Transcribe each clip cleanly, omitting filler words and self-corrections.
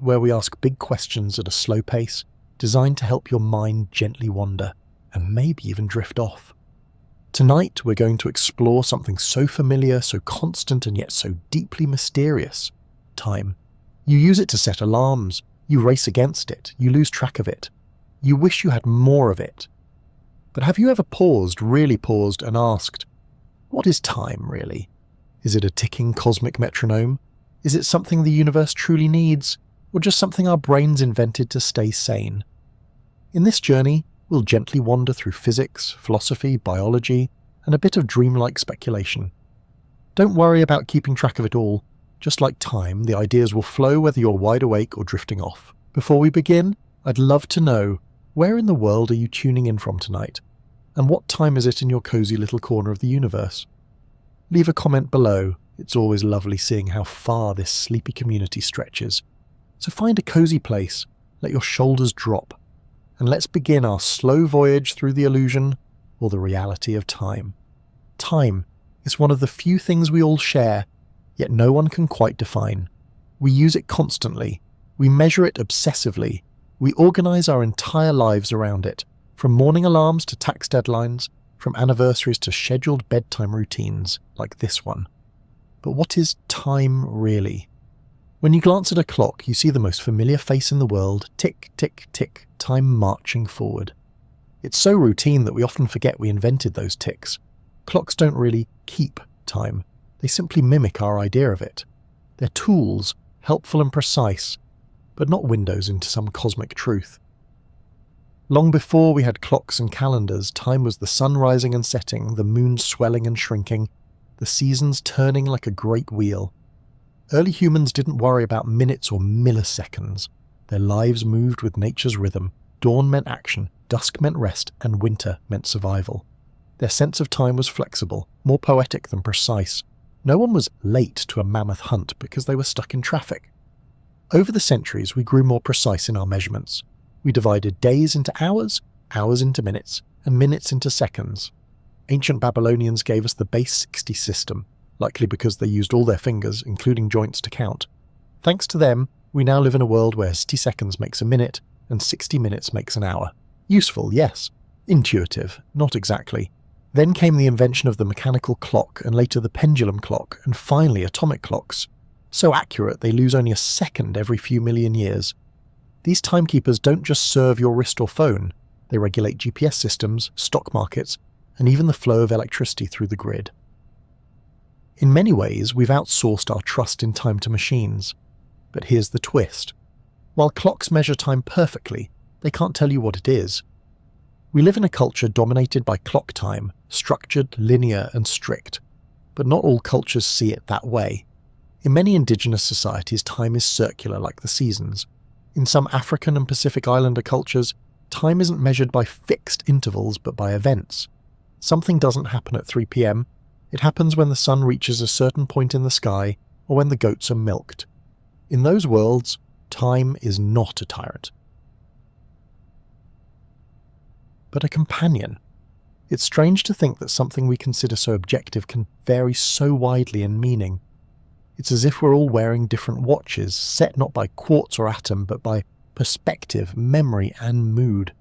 where we ask big questions at a slow pace, designed to help your mind gently wander, and maybe even drift off. Tonight, we're going to explore something so familiar, so constant, and yet so deeply mysterious: time. You use it to set alarms, you race against it, you lose track of it. You wish you had more of it. But have you ever paused, really paused, and asked, what is time, really? Is it a ticking cosmic metronome? Is it something the universe truly needs, or just something our brains invented to stay sane? In this journey, we'll gently wander through physics, philosophy, biology, and a bit of dreamlike speculation. Don't worry about keeping track of it all. Just like time, the ideas will flow whether you're wide awake or drifting off. Before we begin, I'd love to know, where in the world are you tuning in from tonight? And what time is it in your cozy little corner of the universe? Leave a comment below. It's always lovely seeing how far this sleepy community stretches. So find a cozy place, let your shoulders drop, and let's begin our slow voyage through the illusion or the reality of time. Time is one of the few things we all share, yet no one can quite define. We use it constantly. We measure it obsessively. We organize our entire lives around it, from morning alarms to tax deadlines, from anniversaries to scheduled bedtime routines like this one. But what is time really? When you glance at a clock, you see the most familiar face in the world, tick, tick, tick, time marching forward. It's so routine that we often forget we invented those ticks. Clocks don't really keep time. They simply mimic our idea of it. They're tools, helpful and precise, but not windows into some cosmic truth. Long before we had clocks and calendars, time was the sun rising and setting, the moon swelling and shrinking, the seasons turning like a great wheel. Early humans didn't worry about minutes or milliseconds. Their lives moved with nature's rhythm. Dawn meant action, dusk meant rest, and winter meant survival. Their sense of time was flexible, more poetic than precise. No one was late to a mammoth hunt because they were stuck in traffic. Over the centuries, we grew more precise in our measurements. We divided days into hours, hours into minutes, and minutes into seconds. Ancient Babylonians gave us the base 60 system, likely because they used all their fingers, including joints, to count. Thanks to them, we now live in a world where 60 seconds makes a minute, and 60 minutes makes an hour. Useful, yes. Intuitive, not exactly. Then came the invention of the mechanical clock, and later the pendulum clock, and finally atomic clocks. So accurate they lose only a second every few million years. These timekeepers don't just serve your wrist or phone, they regulate GPS systems, stock markets, and even the flow of electricity through the grid. In many ways, we've outsourced our trust in time to machines. But here's the twist. While clocks measure time perfectly, they can't tell you what it is. We live in a culture dominated by clock time, structured, linear, and strict. But not all cultures see it that way. In many indigenous societies, time is circular like the seasons. In some African and Pacific Islander cultures, time isn't measured by fixed intervals but by events. Something doesn't happen at 3 p.m. It happens when the sun reaches a certain point in the sky or when the goats are milked. In those worlds, time is not a tyrant, but a companion. It's strange to think that something we consider so objective can vary so widely in meaning. It's as if we're all wearing different watches, set not by quartz or atom, but by perspective, memory, and mood.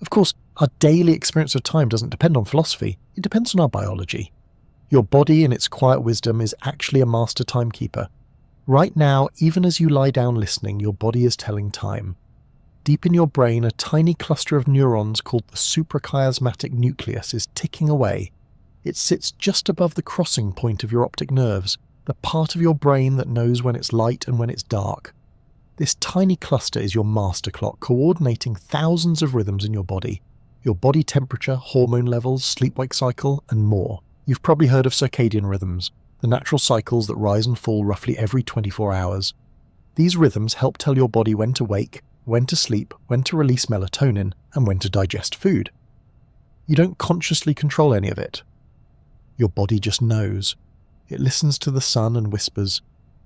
Of course, our daily experience of time doesn't depend on philosophy, it depends on our biology. Your body, in its quiet wisdom, is actually a master timekeeper. Right now, even as you lie down listening, your body is telling time. Deep in your brain, a tiny cluster of neurons called the suprachiasmatic nucleus is ticking away. It sits just above the crossing point of your optic nerves, the part of your brain that knows when it's light and when it's dark. This tiny cluster is your master clock, coordinating thousands of rhythms in your body temperature, hormone levels, sleep-wake cycle, and more. You've probably heard of circadian rhythms, the natural cycles that rise and fall roughly every 24 hours. These rhythms help tell your body when to wake, when to sleep, when to release melatonin, and when to digest food. You don't consciously control any of it. Your body just knows. It listens to the sun and whispers,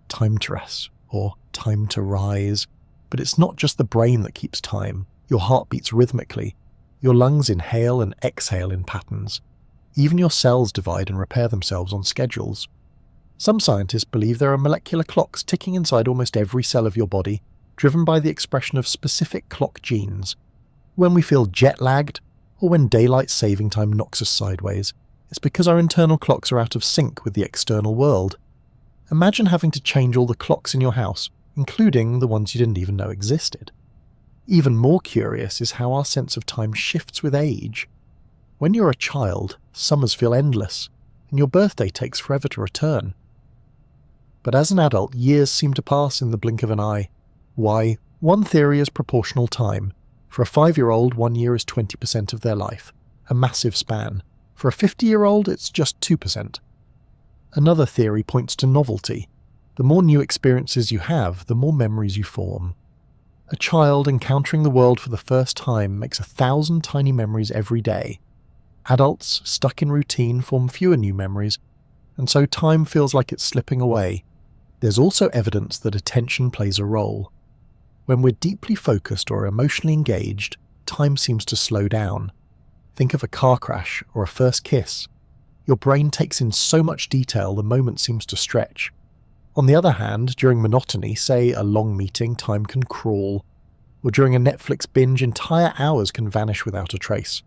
time to rest, or time to rise. But it's not just the brain that keeps time. Your heart beats rhythmically. Your lungs inhale and exhale in patterns. Even your cells divide and repair themselves on schedules. Some scientists believe there are molecular clocks ticking inside almost every cell of your body, driven by the expression of specific clock genes. When we feel jet-lagged, or when daylight saving time knocks us sideways, it's because our internal clocks are out of sync with the external world. Imagine having to change all the clocks in your house, including the ones you didn't even know existed. Even more curious is how our sense of time shifts with age. When you're a child, summers feel endless, and your birthday takes forever to return. But as an adult, years seem to pass in the blink of an eye. Why? One theory is proportional time. For a 5-year-old, 1 year is 20% of their life, a massive span. For a 50-year-old, it's just 2%. Another theory points to novelty. The more new experiences you have, the more memories you form. A child encountering the world for the first time makes 1,000 tiny memories every day. Adults, stuck in routine, form fewer new memories, and so time feels like it's slipping away. There's also evidence that attention plays a role. When we're deeply focused or emotionally engaged, time seems to slow down. Think of a car crash or a first kiss. Your brain takes in so much detail the moment seems to stretch. On the other hand, during monotony, say a long meeting, time can crawl. Or during a Netflix binge, entire hours can vanish without a trace.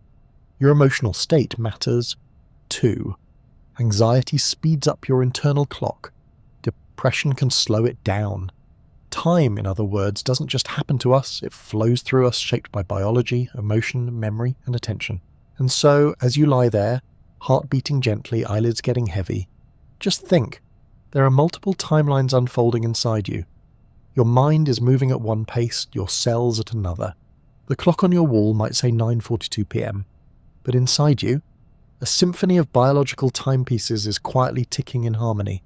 Your emotional state matters too. Anxiety speeds up your internal clock. Depression can slow it down. Time, in other words, doesn't just happen to us, it flows through us, shaped by biology, emotion, memory, and attention. And so, as you lie there, heart beating gently, eyelids getting heavy, just think, there are multiple timelines unfolding inside you. Your mind is moving at one pace, your cells at another. The clock on your wall might say 9:42 p.m., but inside you, a symphony of biological timepieces is quietly ticking in harmony.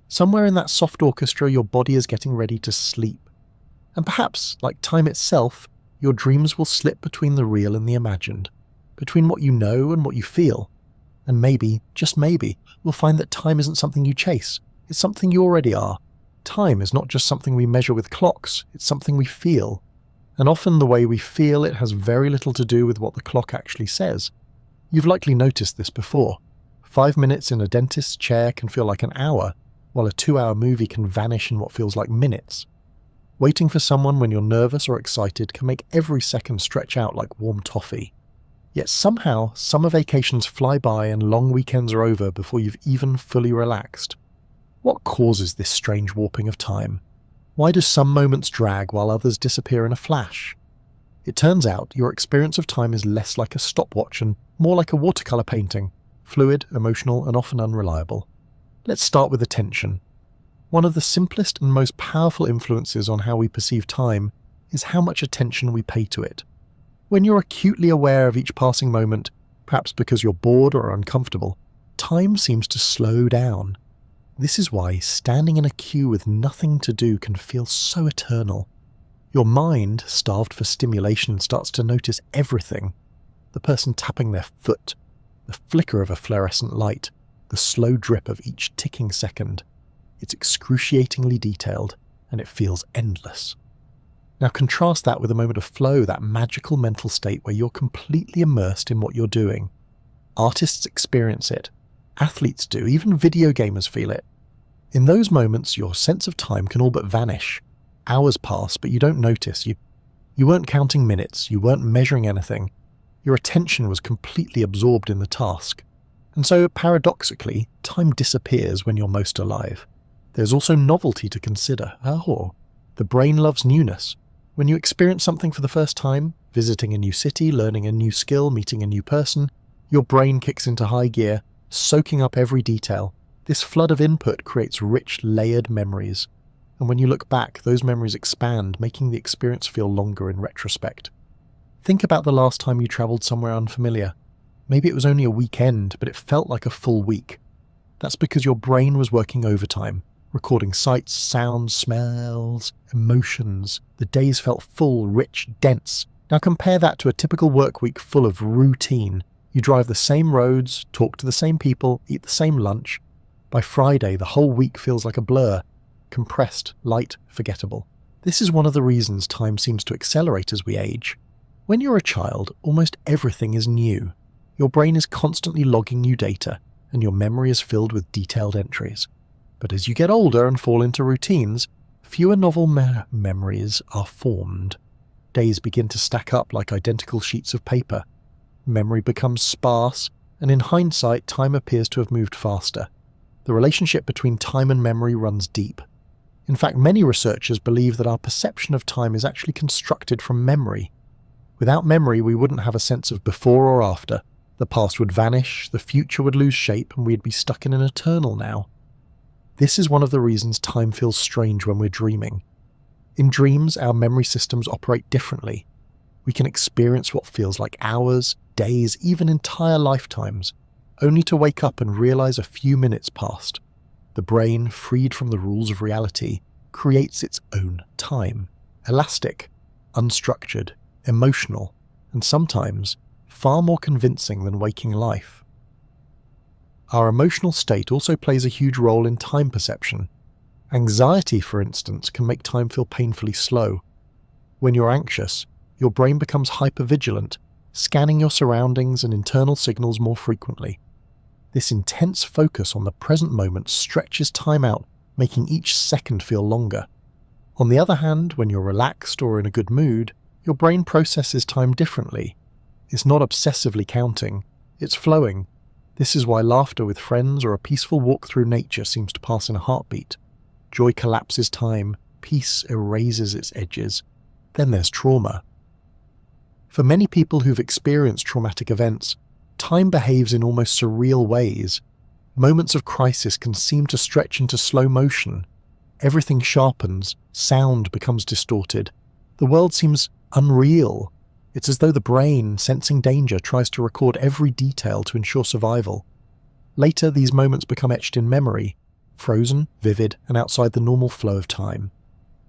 Somewhere in that soft orchestra, your body is getting ready to sleep. And perhaps, like time itself, your dreams will slip between the real and the imagined, between what you know and what you feel. And maybe, just maybe, you'll find that time isn't something you chase, it's something you already are. Time is not just something we measure with clocks, it's something we feel. And often the way we feel it has very little to do with what the clock actually says. You've likely noticed this before. 5 minutes in a dentist's chair can feel like an hour, while a 2-hour movie can vanish in what feels like minutes. Waiting for someone when you're nervous or excited can make every second stretch out like warm toffee. Yet somehow, summer vacations fly by and long weekends are over before you've even fully relaxed. What causes this strange warping of time? Why do some moments drag while others disappear in a flash? It turns out your experience of time is less like a stopwatch and more like a watercolor painting, fluid, emotional, and often unreliable. Let's start with attention. One of the simplest and most powerful influences on how we perceive time is how much attention we pay to it. When you're acutely aware of each passing moment, perhaps because you're bored or uncomfortable, time seems to slow down. This is why standing in a queue with nothing to do can feel so eternal. Your mind, starved for stimulation, starts to notice everything. The person tapping their foot, the flicker of a fluorescent light, the slow drip of each ticking second. It's excruciatingly detailed, and it feels endless. Now contrast that with a moment of flow, that magical mental state where you're completely immersed in what you're doing. Artists experience it. Athletes do. Even video gamers feel it. In those moments, your sense of time can all but vanish. Hours pass, but you don't notice. You weren't counting minutes. You weren't measuring anything. Your attention was completely absorbed in the task. And so, paradoxically, time disappears when you're most alive. There's also novelty to consider. The brain loves newness. When you experience something for the first time, visiting a new city, learning a new skill, meeting a new person, your brain kicks into high gear, soaking up every detail. This flood of input creates rich, layered memories. And when you look back, those memories expand, making the experience feel longer in retrospect. Think about the last time you travelled somewhere unfamiliar. Maybe it was only a weekend, but it felt like a full week. That's because your brain was working overtime, recording sights, sounds, smells, emotions. The days felt full, rich, dense. Now compare that to a typical work week full of routine. You drive the same roads, talk to the same people, eat the same lunch. By Friday, the whole week feels like a blur. Compressed, light, forgettable. This is one of the reasons time seems to accelerate as we age. When you're a child, almost everything is new. Your brain is constantly logging new data, and your memory is filled with detailed entries. But as you get older and fall into routines, fewer novel memories are formed. Days begin to stack up like identical sheets of paper. Memory becomes sparse, and in hindsight, time appears to have moved faster. The relationship between time and memory runs deep. In fact, many researchers believe that our perception of time is actually constructed from memory. Without memory, we wouldn't have a sense of before or after. The past would vanish, the future would lose shape, and we'd be stuck in an eternal now. This is one of the reasons time feels strange when we're dreaming. In dreams, our memory systems operate differently. We can experience what feels like hours, days, even entire lifetimes, only to wake up and realize a few minutes passed. The brain, freed from the rules of reality, creates its own time. Elastic, unstructured, emotional, and sometimes far more convincing than waking life. Our emotional state also plays a huge role in time perception. Anxiety, for instance, can make time feel painfully slow. When you're anxious, your brain becomes hypervigilant, scanning your surroundings and internal signals more frequently. This intense focus on the present moment stretches time out, making each second feel longer. On the other hand, when you're relaxed or in a good mood, your brain processes time differently. It's not obsessively counting, it's flowing. This is why laughter with friends or a peaceful walk through nature seems to pass in a heartbeat. Joy collapses time, peace erases its edges. Then there's trauma. For many people who've experienced traumatic events, time behaves in almost surreal ways. Moments of crisis can seem to stretch into slow motion. Everything sharpens, sound becomes distorted. The world seems unreal. It's as though the brain, sensing danger, tries to record every detail to ensure survival. Later, these moments become etched in memory, frozen, vivid, and outside the normal flow of time.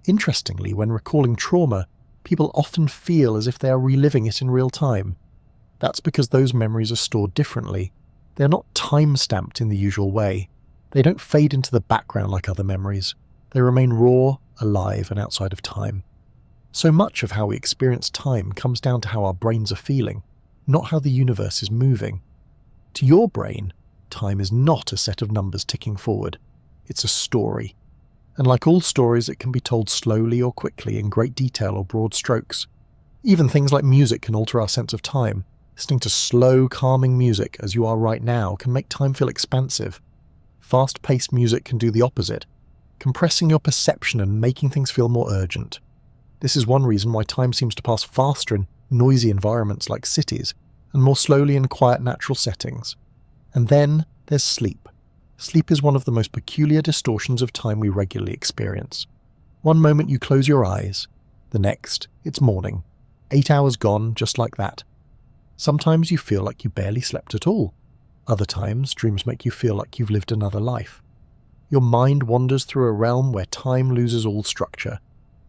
Interestingly, when recalling trauma, people often feel as if they are reliving it in real time. That's because those memories are stored differently. They're not time-stamped in the usual way. They don't fade into the background like other memories. They remain raw, alive, and outside of time. So much of how we experience time comes down to how our brains are feeling, not how the universe is moving. To your brain, time is not a set of numbers ticking forward. It's a story. And like all stories, it can be told slowly or quickly in great detail or broad strokes. Even things like music can alter our sense of time. Listening to slow, calming music, as you are right now, can make time feel expansive. Fast-paced music can do the opposite, compressing your perception and making things feel more urgent. This is one reason why time seems to pass faster in noisy environments like cities, and more slowly in quiet natural settings. And then there's sleep. Sleep is one of the most peculiar distortions of time we regularly experience. One moment you close your eyes, the next, it's morning. 8 hours gone, just like that. Sometimes you feel like you barely slept at all. Other times, dreams make you feel like you've lived another life. Your mind wanders through a realm where time loses all structure,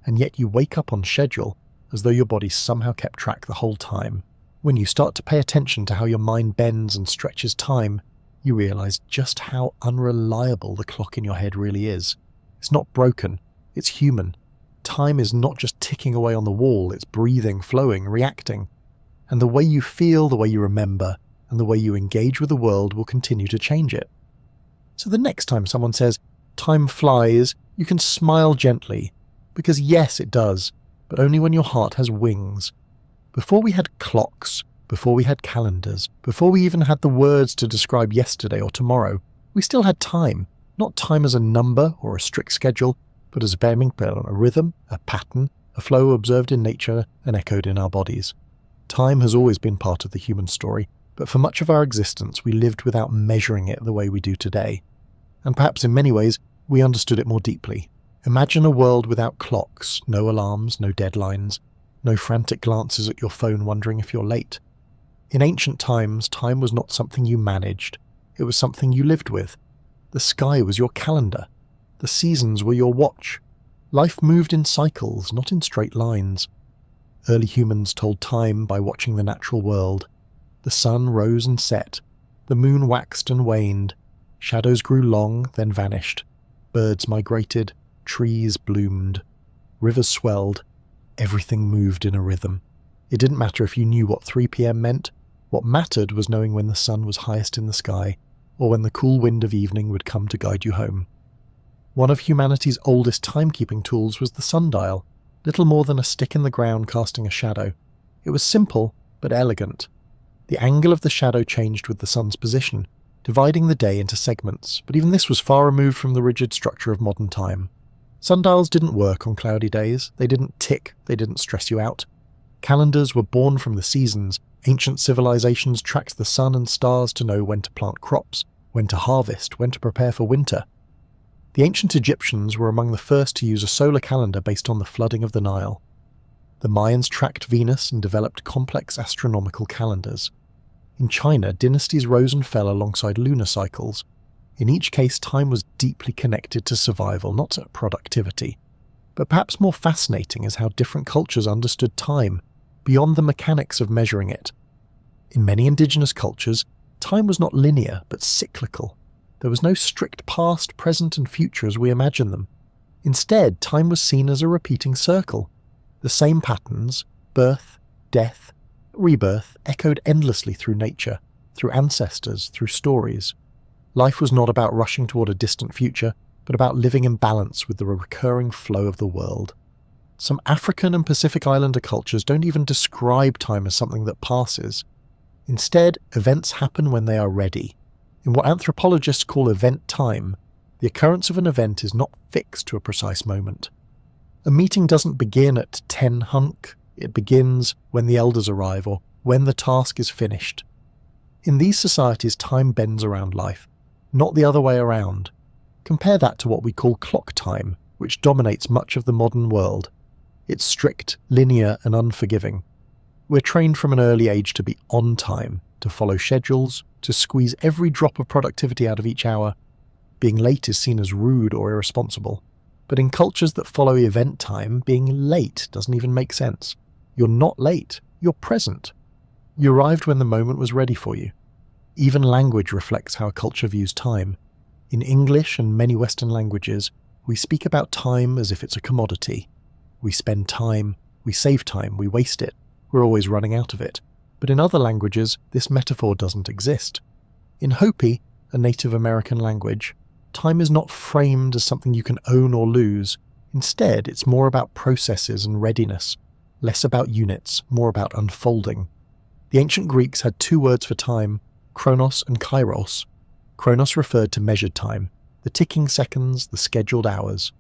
and yet you wake up on schedule as though your body somehow kept track the whole time. When you start to pay attention to how your mind bends and stretches time, you realize just how unreliable the clock in your head really is. It's not broken, it's human. Time is not just ticking away on the wall, it's breathing, flowing, reacting. And the way you feel, the way you remember, and the way you engage with the world will continue to change it. So the next time someone says, "Time flies," you can smile gently, because yes, it does, but only when your heart has wings. Before we had clocks, before we had calendars, before we even had the words to describe yesterday or tomorrow, we still had time. Not time as a number or a strict schedule, but as a rhythm, a pattern, a flow observed in nature and echoed in our bodies. Time has always been part of the human story, but for much of our existence we lived without measuring it the way we do today. And perhaps in many ways, we understood it more deeply. Imagine a world without clocks, no alarms, no deadlines, no frantic glances at your phone wondering if you're late. In ancient times, time was not something you managed, it was something you lived with. The sky was your calendar. The seasons were your watch. Life moved in cycles, not in straight lines. Early humans told time by watching the natural world. The sun rose and set. The moon waxed and waned. Shadows grew long, then vanished. Birds migrated. Trees bloomed. Rivers swelled. Everything moved in a rhythm. It didn't matter if you knew what 3 p.m. meant. What mattered was knowing when the sun was highest in the sky, or when the cool wind of evening would come to guide you home. One of humanity's oldest timekeeping tools was the sundial, little more than a stick in the ground casting a shadow. It was simple, but elegant. The angle of the shadow changed with the sun's position, dividing the day into segments, but even this was far removed from the rigid structure of modern time. Sundials didn't work on cloudy days, they didn't tick, they didn't stress you out. Calendars were born from the seasons. Ancient civilizations tracked the sun and stars to know when to plant crops, when to harvest, when to prepare for winter. The ancient Egyptians were among the first to use a solar calendar based on the flooding of the Nile. The Mayans tracked Venus and developed complex astronomical calendars. In China, dynasties rose and fell alongside lunar cycles. In each case, time was deeply connected to survival, not to productivity. But perhaps more fascinating is how different cultures understood time, beyond the mechanics of measuring it. In many indigenous cultures, time was not linear, but cyclical. There was no strict past, present, and future as we imagine them. Instead, time was seen as a repeating circle. The same patterns, birth, death, rebirth, echoed endlessly through nature, through ancestors, through stories. Life was not about rushing toward a distant future, but about living in balance with the recurring flow of the world. Some African and Pacific Islander cultures don't even describe time as something that passes. Instead, events happen when they are ready. In what anthropologists call event time, the occurrence of an event is not fixed to a precise moment. A meeting doesn't begin at 10 hunk, it begins when the elders arrive or when the task is finished. In these societies, time bends around life, not the other way around. Compare that to what we call clock time, which dominates much of the modern world. It's strict, linear, and unforgiving. We're trained from an early age to be on time, to follow schedules, to squeeze every drop of productivity out of each hour. Being late is seen as rude or irresponsible. But in cultures that follow event time, being late doesn't even make sense. You're not late, you're present. You arrived when the moment was ready for you. Even language reflects how a culture views time. In English and many Western languages, we speak about time as if it's a commodity. We spend time, we save time, we waste it. We're always running out of it. But in other languages, this metaphor doesn't exist. In Hopi, a Native American language, time is not framed as something you can own or lose. Instead, it's more about processes and readiness, less about units, more about unfolding. The ancient Greeks had two words for time, chronos and kairos. Chronos referred to measured time, the ticking seconds, the scheduled hours.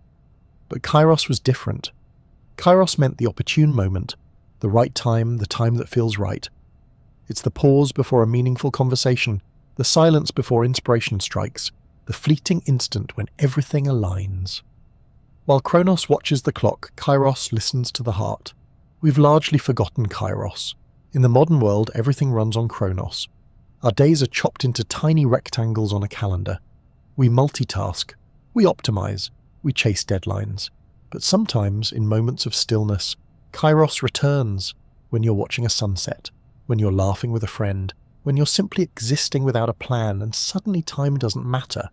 But kairos was different. Kairos meant the opportune moment, the right time, the time that feels right. It's the pause before a meaningful conversation, the silence before inspiration strikes, the fleeting instant when everything aligns. While Chronos watches the clock, Kairos listens to the heart. We've largely forgotten Kairos. In the modern world, everything runs on Chronos. Our days are chopped into tiny rectangles on a calendar. We multitask, we optimize, we chase deadlines. But sometimes, in moments of stillness, Kairos returns when you're watching a sunset, when you're laughing with a friend, when you're simply existing without a plan and suddenly time doesn't matter.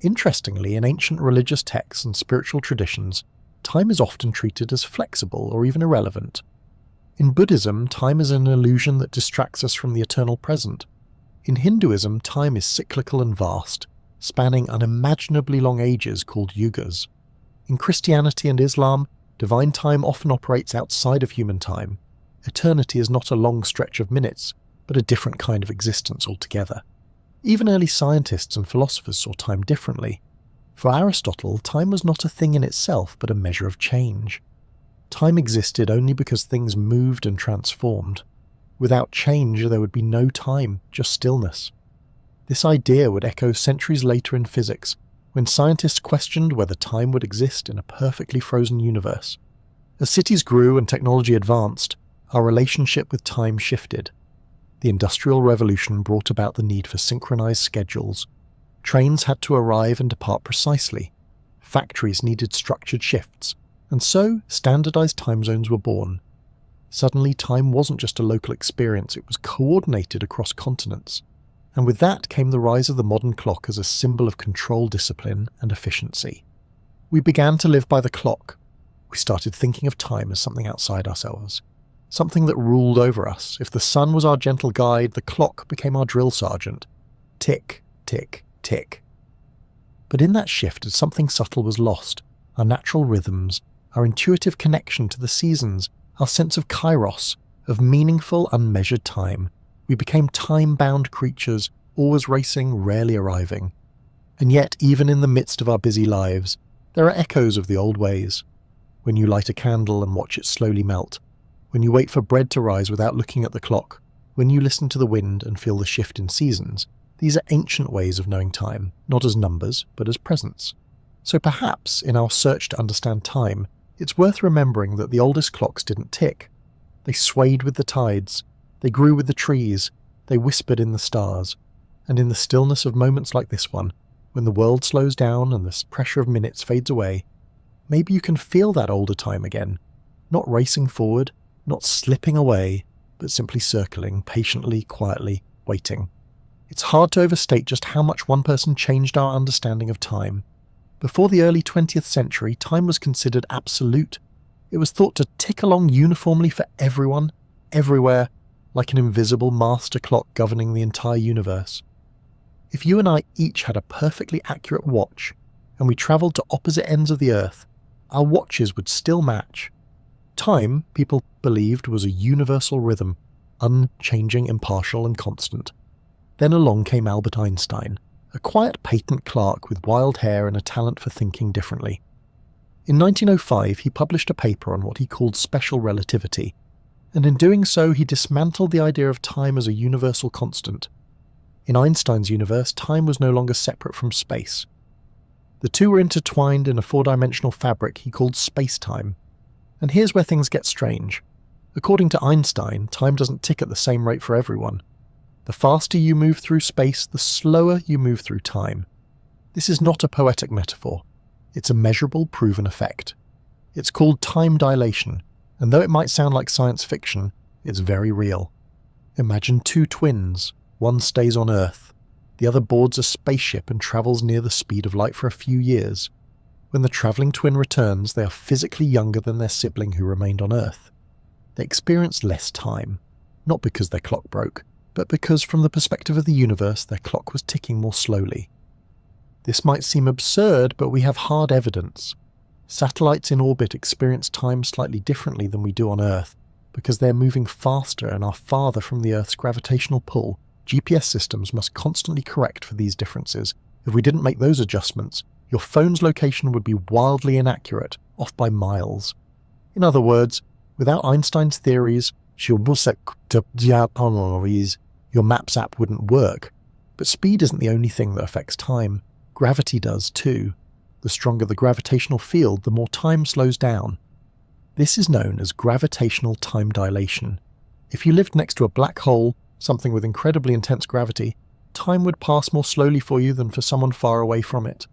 Interestingly, in ancient religious texts and spiritual traditions, time is often treated as flexible or even irrelevant. In Buddhism, time is an illusion that distracts us from the eternal present. In Hinduism, time is cyclical and vast, spanning unimaginably long ages called yugas. In Christianity and Islam, divine time often operates outside of human time. Eternity is not a long stretch of minutes, but a different kind of existence altogether. Even early scientists and philosophers saw time differently. For Aristotle, time was not a thing in itself, but a measure of change. Time existed only because things moved and transformed. Without change, there would be no time, just stillness. This idea would echo centuries later in physics, when scientists questioned whether time would exist in a perfectly frozen universe. As cities grew and technology advanced, our relationship with time shifted. The Industrial Revolution brought about the need for synchronized schedules. Trains had to arrive and depart precisely. Factories needed structured shifts, and so standardized time zones were born. Suddenly, time wasn't just a local experience, it was coordinated across continents. And with that came the rise of the modern clock as a symbol of control, discipline, and efficiency. We began to live by the clock. We started thinking of time as something outside ourselves, something that ruled over us. If the sun was our gentle guide, the clock became our drill sergeant. Tick, tick, tick. But in that shift, something subtle was lost: our natural rhythms, our intuitive connection to the seasons, our sense of kairos, of meaningful, unmeasured time. We became time-bound creatures, always racing, rarely arriving. And yet, even in the midst of our busy lives, there are echoes of the old ways. When you light a candle and watch it slowly melt, when you wait for bread to rise without looking at the clock, when you listen to the wind and feel the shift in seasons, these are ancient ways of knowing time, not as numbers, but as presence. So perhaps, in our search to understand time, it's worth remembering that the oldest clocks didn't tick. They swayed with the tides, they grew with the trees, they whispered in the stars. And in the stillness of moments like this one, when the world slows down and the pressure of minutes fades away, maybe you can feel that older time again, not racing forward, not slipping away, but simply circling, patiently, quietly, waiting. It's hard to overstate just how much one person changed our understanding of time. Before the early 20th century, time was considered absolute. It was thought to tick along uniformly for everyone, everywhere, like an invisible master clock governing the entire universe. If you and I each had a perfectly accurate watch, and we travelled to opposite ends of the earth, our watches would still match. Time, people believed, was a universal rhythm, unchanging, impartial, and constant. Then along came Albert Einstein, a quiet patent clerk with wild hair and a talent for thinking differently. In 1905, he published a paper on what he called special relativity, and in doing so he dismantled the idea of time as a universal constant. In Einstein's universe, time was no longer separate from space. The two were intertwined in a four-dimensional fabric he called space-time. And here's where things get strange. According to Einstein, time doesn't tick at the same rate for everyone. The faster you move through space, the slower you move through time. This is not a poetic metaphor. It's a measurable, proven effect. It's called time dilation, and though it might sound like science fiction, it's very real. Imagine two twins. One stays on Earth. The other boards a spaceship and travels near the speed of light for a few years. When the travelling twin returns, they are physically younger than their sibling who remained on Earth. They experience less time, not because their clock broke, but because from the perspective of the universe, their clock was ticking more slowly. This might seem absurd, but we have hard evidence. Satellites in orbit experience time slightly differently than we do on Earth, because they're moving faster and are farther from the Earth's gravitational pull. GPS systems must constantly correct for these differences. If we didn't make those adjustments, your phone's location would be wildly inaccurate, off by miles. In other words, without Einstein's theories, your Maps app wouldn't work. But speed isn't the only thing that affects time. Gravity does too. The stronger the gravitational field, the more time slows down. This is known as gravitational time dilation. If you lived next to a black hole, something with incredibly intense gravity, time would pass more slowly for you than for someone far away from it.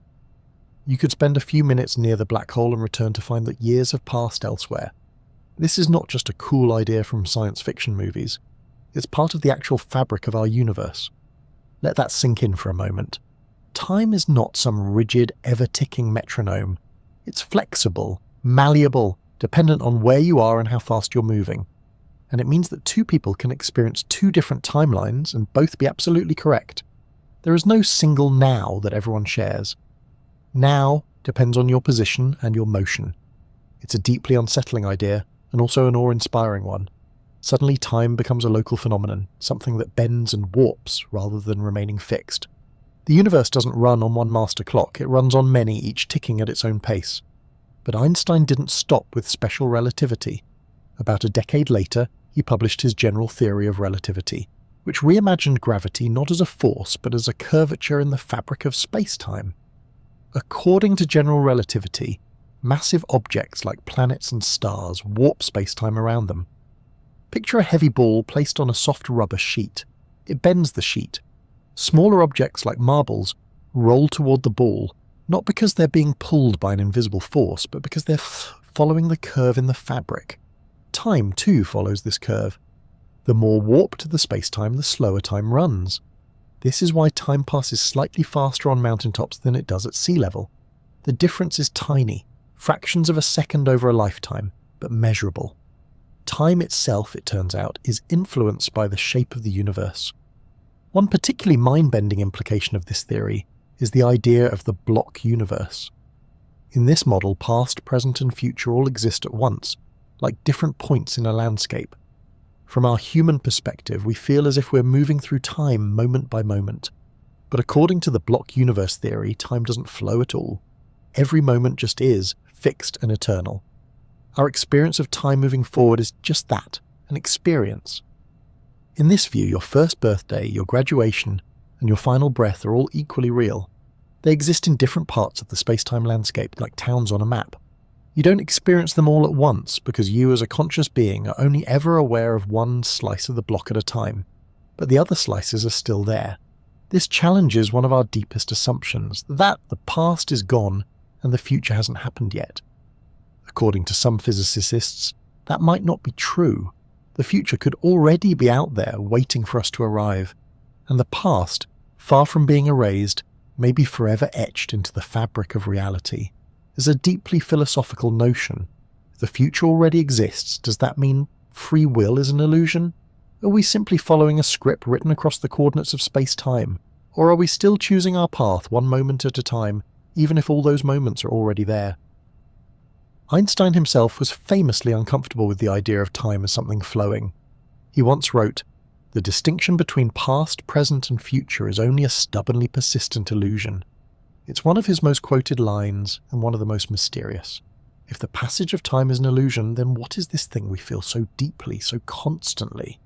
You could spend a few minutes near the black hole and return to find that years have passed elsewhere. This is not just a cool idea from science fiction movies. It's part of the actual fabric of our universe. Let that sink in for a moment. Time is not some rigid, ever-ticking metronome. It's flexible, malleable, dependent on where you are and how fast you're moving. And it means that two people can experience two different timelines and both be absolutely correct. There is no single now that everyone shares. Now depends on your position and your motion. It's a deeply unsettling idea, and also an awe-inspiring one. Suddenly time becomes a local phenomenon, something that bends and warps rather than remaining fixed. The universe doesn't run on one master clock, it runs on many, each ticking at its own pace. But Einstein didn't stop with special relativity. About a decade later, he published his general theory of relativity, which reimagined gravity not as a force but as a curvature in the fabric of space-time. According to general relativity, massive objects like planets and stars warp space-time around them. Picture a heavy ball placed on a soft rubber sheet. It bends the sheet. Smaller objects like marbles roll toward the ball, not because they're being pulled by an invisible force, but because they're following the curve in the fabric. Time, too, follows this curve. The more warped the space-time, the slower time runs. This is why time passes slightly faster on mountaintops than it does at sea level. The difference is tiny, fractions of a second over a lifetime, but measurable. Time itself, it turns out, is influenced by the shape of the universe. One particularly mind-bending implication of this theory is the idea of the block universe. In this model, past, present, and future all exist at once, like different points in a landscape. From our human perspective, we feel as if we're moving through time moment by moment. But according to the block universe theory, time doesn't flow at all. Every moment just is, fixed and eternal. Our experience of time moving forward is just that, an experience. In this view, your first birthday, your graduation, and your final breath are all equally real. They exist in different parts of the space-time landscape, like towns on a map. You don't experience them all at once because you as a conscious being are only ever aware of one slice of the block at a time, but the other slices are still there. This challenges one of our deepest assumptions, that the past is gone and the future hasn't happened yet. According to some physicists, that might not be true. The future could already be out there waiting for us to arrive, and the past, far from being erased, may be forever etched into the fabric of reality. Is a deeply philosophical notion. If the future already exists, does that mean free will is an illusion? Are we simply following a script written across the coordinates of space-time? Or are we still choosing our path one moment at a time, even if all those moments are already there? Einstein himself was famously uncomfortable with the idea of time as something flowing. He once wrote, "The distinction between past, present, and future is only a stubbornly persistent illusion." It's one of his most quoted lines, and one of the most mysterious. If the passage of time is an illusion, then what is this thing we feel so deeply, so constantly?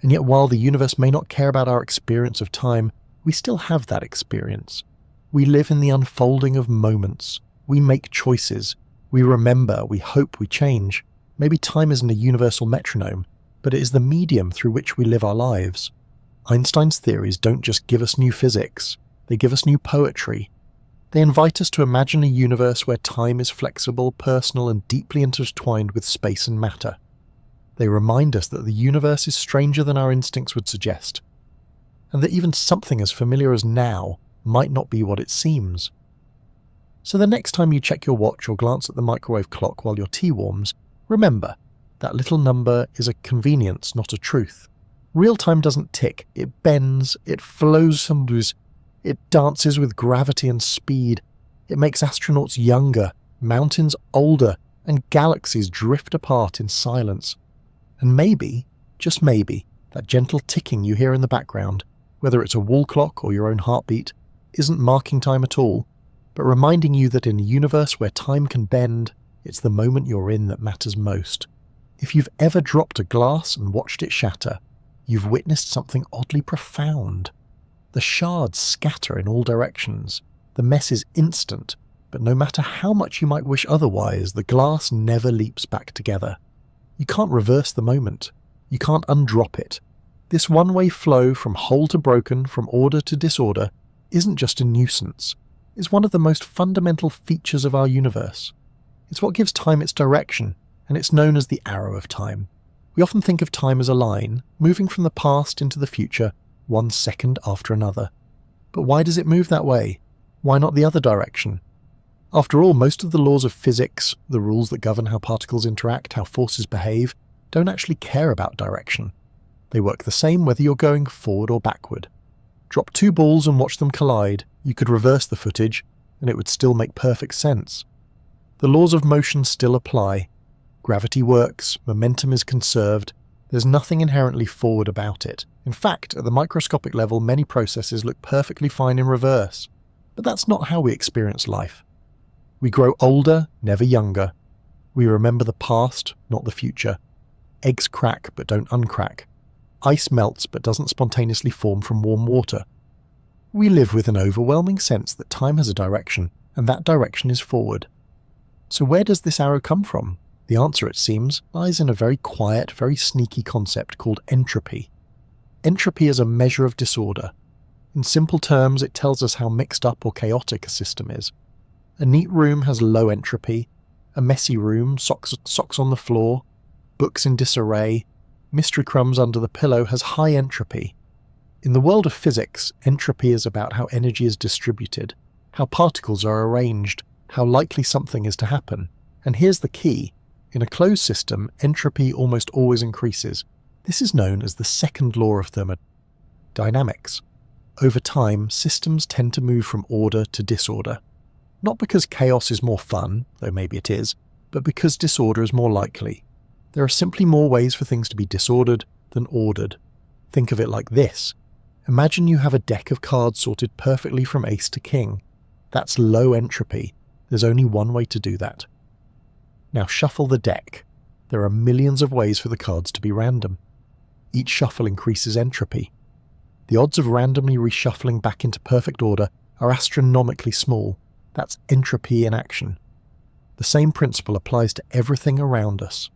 And yet while the universe may not care about our experience of time, we still have that experience. We live in the unfolding of moments. We make choices. We remember, we hope, we change. Maybe time isn't a universal metronome, but it is the medium through which we live our lives. Einstein's theories don't just give us new physics. They give us new poetry. They invite us to imagine a universe where time is flexible, personal, and deeply intertwined with space and matter. They remind us that the universe is stranger than our instincts would suggest, and that even something as familiar as now might not be what it seems. So the next time you check your watch or glance at the microwave clock while your tea warms, remember, that little number is a convenience, not a truth. Real time doesn't tick, it bends, it flows somewhere. It dances with gravity and speed. It makes astronauts younger, mountains older, and galaxies drift apart in silence. And maybe, just maybe, that gentle ticking you hear in the background, whether it's a wall clock or your own heartbeat, isn't marking time at all, but reminding you that in a universe where time can bend, it's the moment you're in that matters most. If you've ever dropped a glass and watched it shatter, you've witnessed something oddly profound. The shards scatter in all directions. The mess is instant, but no matter how much you might wish otherwise, the glass never leaps back together. You can't reverse the moment. You can't undrop it. This one-way flow from whole to broken, from order to disorder, isn't just a nuisance. It's one of the most fundamental features of our universe. It's what gives time its direction, and it's known as the arrow of time. We often think of time as a line, moving from the past into the future, one second after another. But why does it move that way? Why not the other direction? After all, most of the laws of physics, the rules that govern how particles interact, how forces behave, don't actually care about direction. They work the same whether you're going forward or backward. Drop two balls and watch them collide. You could reverse the footage, and it would still make perfect sense. The laws of motion still apply. Gravity works, momentum is conserved. There's nothing inherently forward about it. In fact, at the microscopic level, many processes look perfectly fine in reverse. But that's not how we experience life. We grow older, never younger. We remember the past, not the future. Eggs crack but don't uncrack. Ice melts but doesn't spontaneously form from warm water. We live with an overwhelming sense that time has a direction, and that direction is forward. So where does this arrow come from? The answer, it seems, lies in a very quiet, very sneaky concept called entropy. Entropy is a measure of disorder. In simple terms, it tells us how mixed up or chaotic a system is. A neat room has low entropy. A messy room, socks on the floor, books in disarray, mystery crumbs under the pillow has high entropy. In the world of physics, entropy is about how energy is distributed, how particles are arranged, how likely something is to happen. And here's the key. In a closed system, entropy almost always increases. This is known as the second law of thermodynamics. Over time, systems tend to move from order to disorder. Not because chaos is more fun, though maybe it is, but because disorder is more likely. There are simply more ways for things to be disordered than ordered. Think of it like this. Imagine you have a deck of cards sorted perfectly from ace to king. That's low entropy. There's only one way to do that. Now shuffle the deck. There are millions of ways for the cards to be random. Each shuffle increases entropy. The odds of randomly reshuffling back into perfect order are astronomically small. That's entropy in action. The same principle applies to everything around us.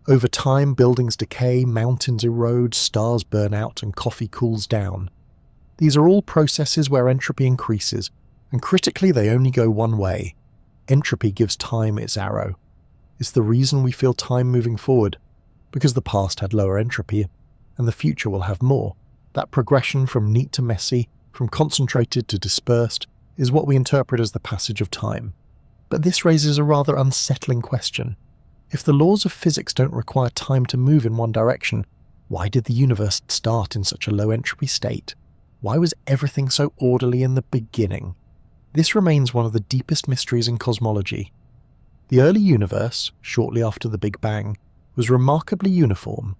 Over time, buildings decay, mountains erode, stars burn out, and coffee cools down. These are all processes where entropy increases, and critically they only go one way. Entropy gives time its arrow. It's the reason we feel time moving forward, because the past had lower entropy, and the future will have more. That progression from neat to messy, from concentrated to dispersed, is what we interpret as the passage of time. But this raises a rather unsettling question. If the laws of physics don't require time to move in one direction, why did the universe start in such a low entropy state? Why was everything so orderly in the beginning? This remains one of the deepest mysteries in cosmology. The early universe, shortly after the Big Bang, was remarkably uniform.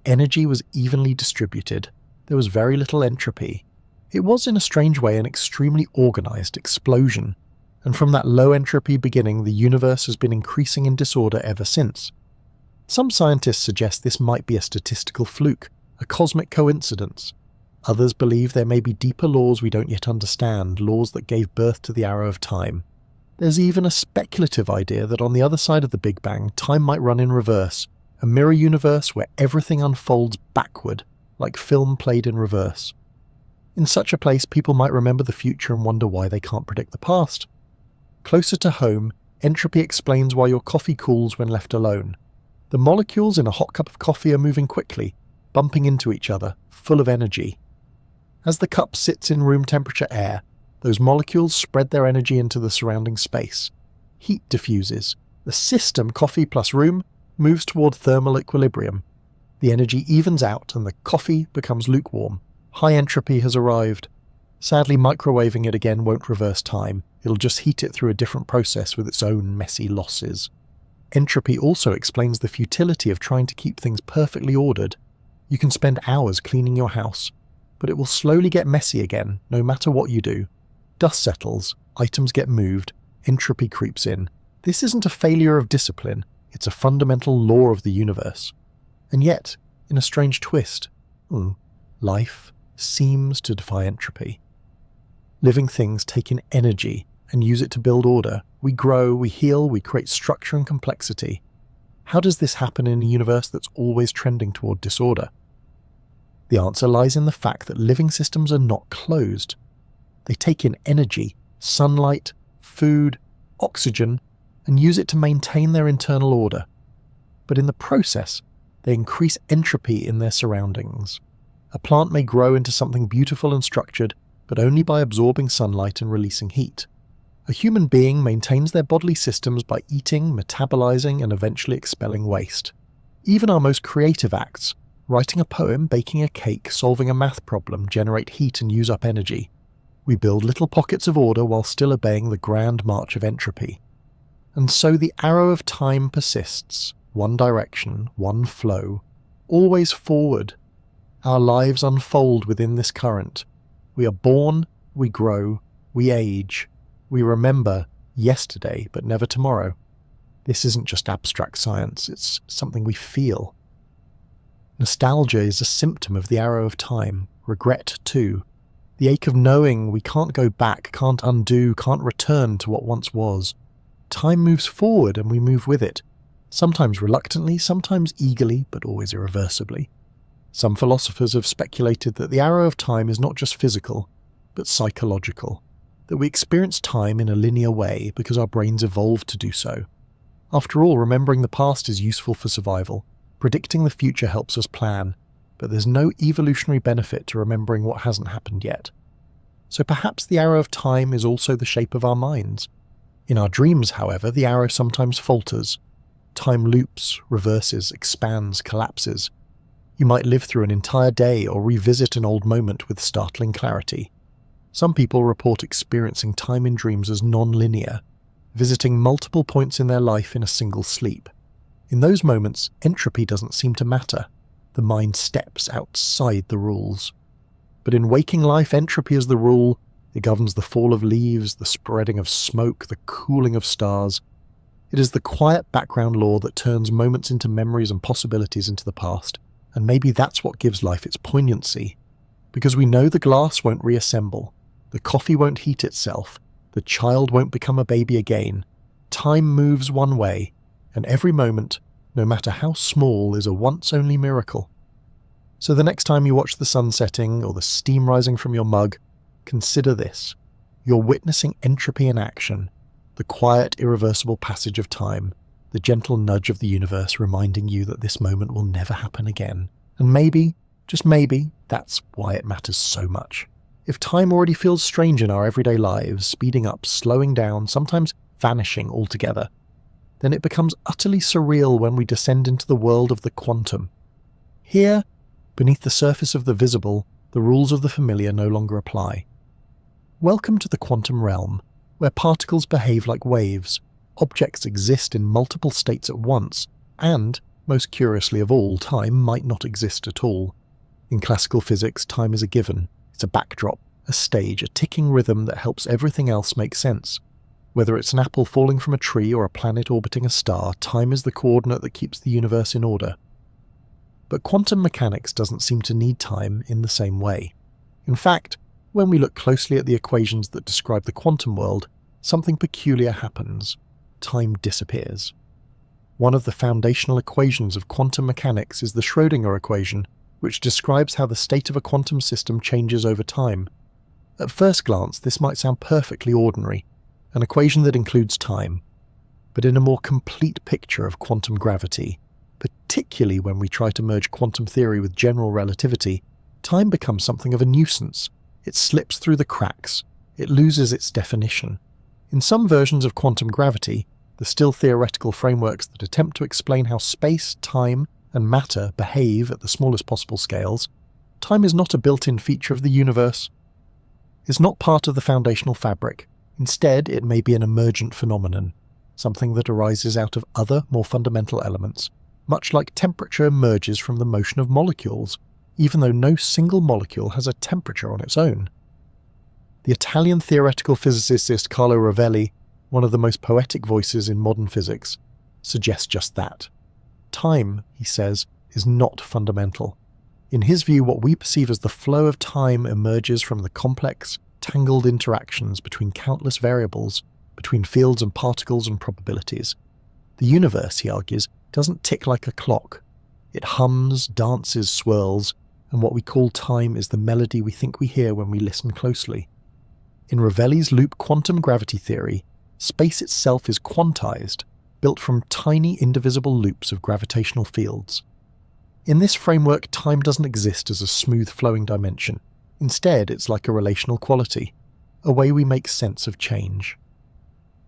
Energy was evenly distributed. There was very little entropy. It was in a strange way an extremely organized explosion. And from that low entropy beginning, the universe has been increasing in disorder ever since. Some scientists suggest this might be a statistical fluke, a cosmic coincidence. Others believe there may be deeper laws we don't yet understand, laws that gave birth to the arrow of time. There's even a speculative idea that on the other side of the Big Bang, time might run in reverse, a mirror universe where everything unfolds backward, like film played in reverse. In such a place, people might remember the future and wonder why they can't predict the past. Closer to home, entropy explains why your coffee cools when left alone. The molecules in a hot cup of coffee are moving quickly, bumping into each other, full of energy. As the cup sits in room temperature air, those molecules spread their energy into the surrounding space. Heat diffuses. The system, coffee plus room, moves toward thermal equilibrium. The energy evens out and the coffee becomes lukewarm. High entropy has arrived. Sadly, microwaving it again won't reverse time. It'll just heat it through a different process with its own messy losses. Entropy also explains the futility of trying to keep things perfectly ordered. You can spend hours cleaning your house, but it will slowly get messy again, no matter what you do. Dust settles, items get moved, entropy creeps in. This isn't a failure of discipline, it's a fundamental law of the universe. And yet, in a strange twist, life seems to defy entropy. Living things take in energy and use it to build order. We grow, we heal, we create structure and complexity. How does this happen in a universe that's always trending toward disorder? The answer lies in the fact that living systems are not closed. They take in energy, sunlight, food, oxygen, and use it to maintain their internal order. But in the process, they increase entropy in their surroundings. A plant may grow into something beautiful and structured, but only by absorbing sunlight and releasing heat. A human being maintains their bodily systems by eating, metabolizing, and eventually expelling waste. Even our most creative acts, writing a poem, baking a cake, solving a math problem, generate heat and use up energy. We build little pockets of order while still obeying the grand march of entropy. And so the arrow of time persists, one direction, one flow, always forward. Our lives unfold within this current. We are born, we grow, we age. We remember yesterday, but never tomorrow. This isn't just abstract science, it's something we feel. Nostalgia is a symptom of the arrow of time, regret too. The ache of knowing we can't go back, can't undo, can't return to what once was. Time moves forward and we move with it, sometimes reluctantly, sometimes eagerly, but always irreversibly. Some philosophers have speculated that the arrow of time is not just physical, but psychological. That we experience time in a linear way because our brains evolved to do so. After all, remembering the past is useful for survival. Predicting the future helps us plan, but there's no evolutionary benefit to remembering what hasn't happened yet. So perhaps the arrow of time is also the shape of our minds. In our dreams, however, the arrow sometimes falters. Time loops, reverses, expands, collapses. You might live through an entire day or revisit an old moment with startling clarity. Some people report experiencing time in dreams as non-linear, visiting multiple points in their life in a single sleep. In those moments, entropy doesn't seem to matter. The mind steps outside the rules. But in waking life, entropy is the rule. It governs the fall of leaves, the spreading of smoke, the cooling of stars. It is the quiet background law that turns moments into memories and possibilities into the past. And maybe that's what gives life its poignancy. Because we know the glass won't reassemble, the coffee won't heat itself, the child won't become a baby again. Time moves one way, and every moment, no matter how small, is a once-only miracle. So the next time you watch the sun setting or the steam rising from your mug, consider this. You're witnessing entropy in action, the quiet, irreversible passage of time, the gentle nudge of the universe reminding you that this moment will never happen again. And maybe, just maybe, that's why it matters so much. If time already feels strange in our everyday lives, speeding up, slowing down, sometimes vanishing altogether, then it becomes utterly surreal when we descend into the world of the quantum. Here, beneath the surface of the visible, the rules of the familiar no longer apply. Welcome to the quantum realm, where particles behave like waves, objects exist in multiple states at once, and, most curiously of all, time might not exist at all. In classical physics, time is a given. It's a backdrop, a stage, a ticking rhythm that helps everything else make sense. Whether it's an apple falling from a tree or a planet orbiting a star, time is the coordinate that keeps the universe in order. But quantum mechanics doesn't seem to need time in the same way. In fact, when we look closely at the equations that describe the quantum world, something peculiar happens. Time disappears. One of the foundational equations of quantum mechanics is the Schrödinger equation, which describes how the state of a quantum system changes over time. At first glance, this might sound perfectly ordinary, an equation that includes time. But in a more complete picture of quantum gravity, particularly when we try to merge quantum theory with general relativity, time becomes something of a nuisance. It slips through the cracks. It loses its definition. In some versions of quantum gravity, the still theoretical frameworks that attempt to explain how space, time, and matter behave at the smallest possible scales, time is not a built-in feature of the universe. It's not part of the foundational fabric. Instead, it may be an emergent phenomenon, something that arises out of other, more fundamental elements, much like temperature emerges from the motion of molecules, even though no single molecule has a temperature on its own. The Italian theoretical physicist Carlo Rovelli, one of the most poetic voices in modern physics, suggests just that. Time, he says, is not fundamental. In his view, what we perceive as the flow of time emerges from the complex, tangled interactions between countless variables, between fields and particles and probabilities. The universe, he argues, doesn't tick like a clock. It hums, dances, swirls, and what we call time is the melody we think we hear when we listen closely. In Rovelli's loop quantum gravity theory, space itself is quantized, built from tiny indivisible loops of gravitational fields. In this framework, time doesn't exist as a smooth flowing dimension. Instead, it's like a relational quality, a way we make sense of change.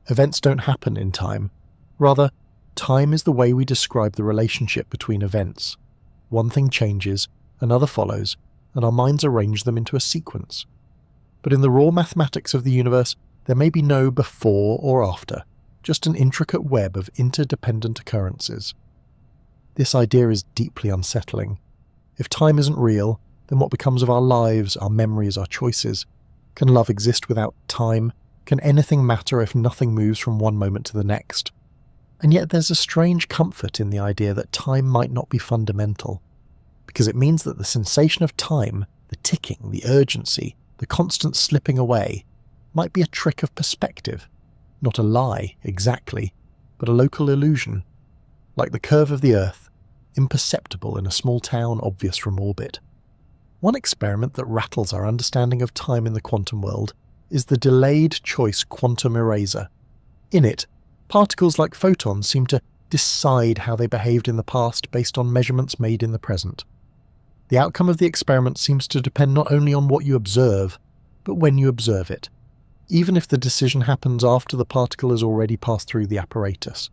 Events don't happen in time. Rather, time is the way we describe the relationship between events. One thing changes, another follows, and our minds arrange them into a sequence. But in the raw mathematics of the universe, there may be no before or after, just an intricate web of interdependent occurrences. This idea is deeply unsettling. If time isn't real, then what becomes of our lives, our memories, our choices? Can love exist without time? Can anything matter if nothing moves from one moment to the next? And yet there's a strange comfort in the idea that time might not be fundamental, because it means that the sensation of time, the ticking, the urgency, the constant slipping away, might be a trick of perspective. Not a lie, exactly, but a local illusion. Like the curve of the Earth, imperceptible in a small town obvious from orbit. One experiment that rattles our understanding of time in the quantum world is the delayed choice quantum eraser. In it, particles like photons seem to decide how they behaved in the past based on measurements made in the present. The outcome of the experiment seems to depend not only on what you observe, but when you observe it, even if the decision happens after the particle has already passed through the apparatus.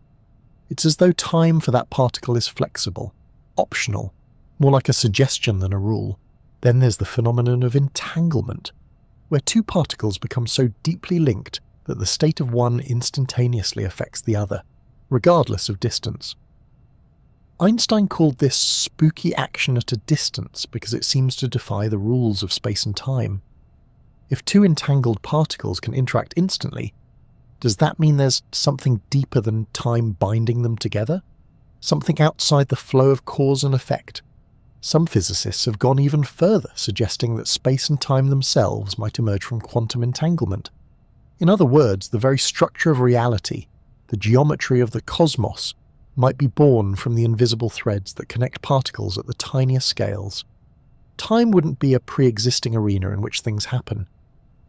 It's as though time for that particle is flexible, optional, more like a suggestion than a rule. Then there's the phenomenon of entanglement. where two particles become so deeply linked that the state of one instantaneously affects the other, regardless of distance. Einstein called this spooky action at a distance because it seems to defy the rules of space and time. If two entangled particles can interact instantly, does that mean there's something deeper than time binding them together? Something outside the flow of cause and effect? Some physicists have gone even further, suggesting that space and time themselves might emerge from quantum entanglement. In other words, the very structure of reality, the geometry of the cosmos, might be born from the invisible threads that connect particles at the tiniest scales. Time wouldn't be a pre-existing arena in which things happen.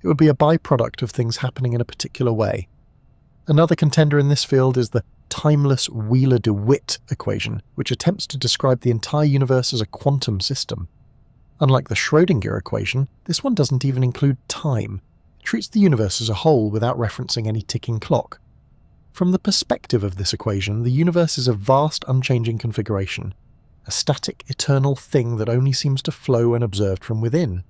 It would be a byproduct of things happening in a particular way. Another contender in this field is the timeless Wheeler-DeWitt equation, which attempts to describe the entire universe as a quantum system. Unlike the Schrödinger equation, this one doesn't even include time. It treats the universe as a whole without referencing any ticking clock. From the perspective of this equation, the universe is a vast, unchanging configuration, a static, eternal thing that only seems to flow when observed from within.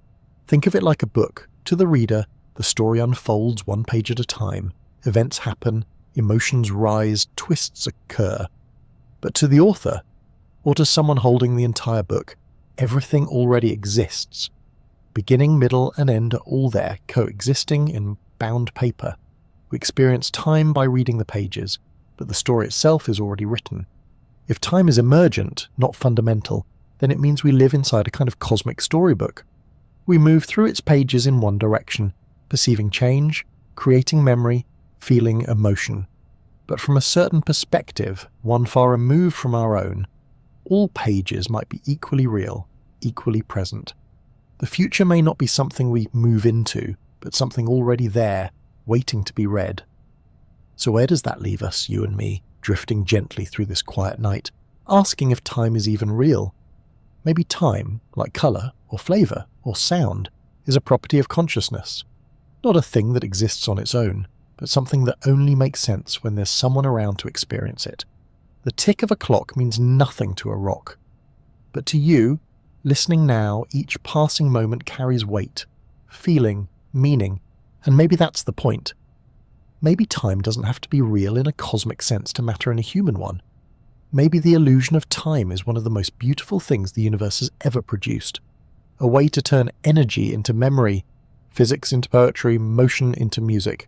Think of it like a book. To the reader, the story unfolds one page at a time. Events happen, emotions rise, twists occur. But to the author, or to someone holding the entire book, everything already exists. Beginning, middle, and end are all there, coexisting in bound paper. We experience time by reading the pages, but the story itself is already written. If time is emergent, not fundamental, then it means we live inside a kind of cosmic storybook. We move through its pages in one direction, perceiving change, creating memory, feeling emotion. But from a certain perspective, one far removed from our own, all pages might be equally real, equally present. The future may not be something we move into, but something already there, waiting to be read. So where does that leave us, you and me, drifting gently through this quiet night, asking if time is even real? Maybe time, like colour, or flavour, or sound, is a property of consciousness. Not a thing that exists on its own, but something that only makes sense when there's someone around to experience it. The tick of a clock means nothing to a rock. But to you, listening now, each passing moment carries weight, feeling, meaning, and maybe that's the point. Maybe time doesn't have to be real in a cosmic sense to matter in a human one. Maybe the illusion of time is one of the most beautiful things the universe has ever produced. A way to turn energy into memory, physics into poetry, motion into music.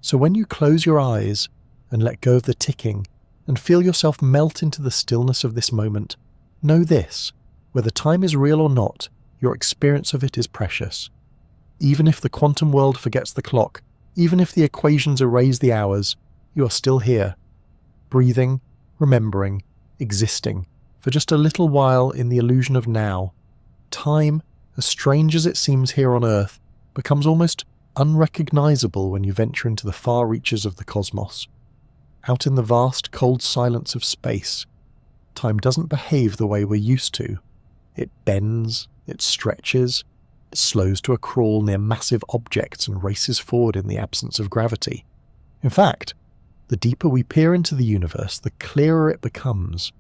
So when you close your eyes and let go of the ticking and feel yourself melt into the stillness of this moment, know this: whether time is real or not, your experience of it is precious. Even if the quantum world forgets the clock, even if the equations erase the hours, you are still here, breathing, remembering, existing, for just a little while in the illusion of now. Time, as strange as it seems here on Earth, becomes almost unrecognizable when you venture into the far reaches of the cosmos. Out in the vast, cold silence of space, time doesn't behave the way we're used to. It bends, it stretches, it slows to a crawl near massive objects and races forward in the absence of gravity. In fact, the deeper we peer into the universe, the clearer it becomes.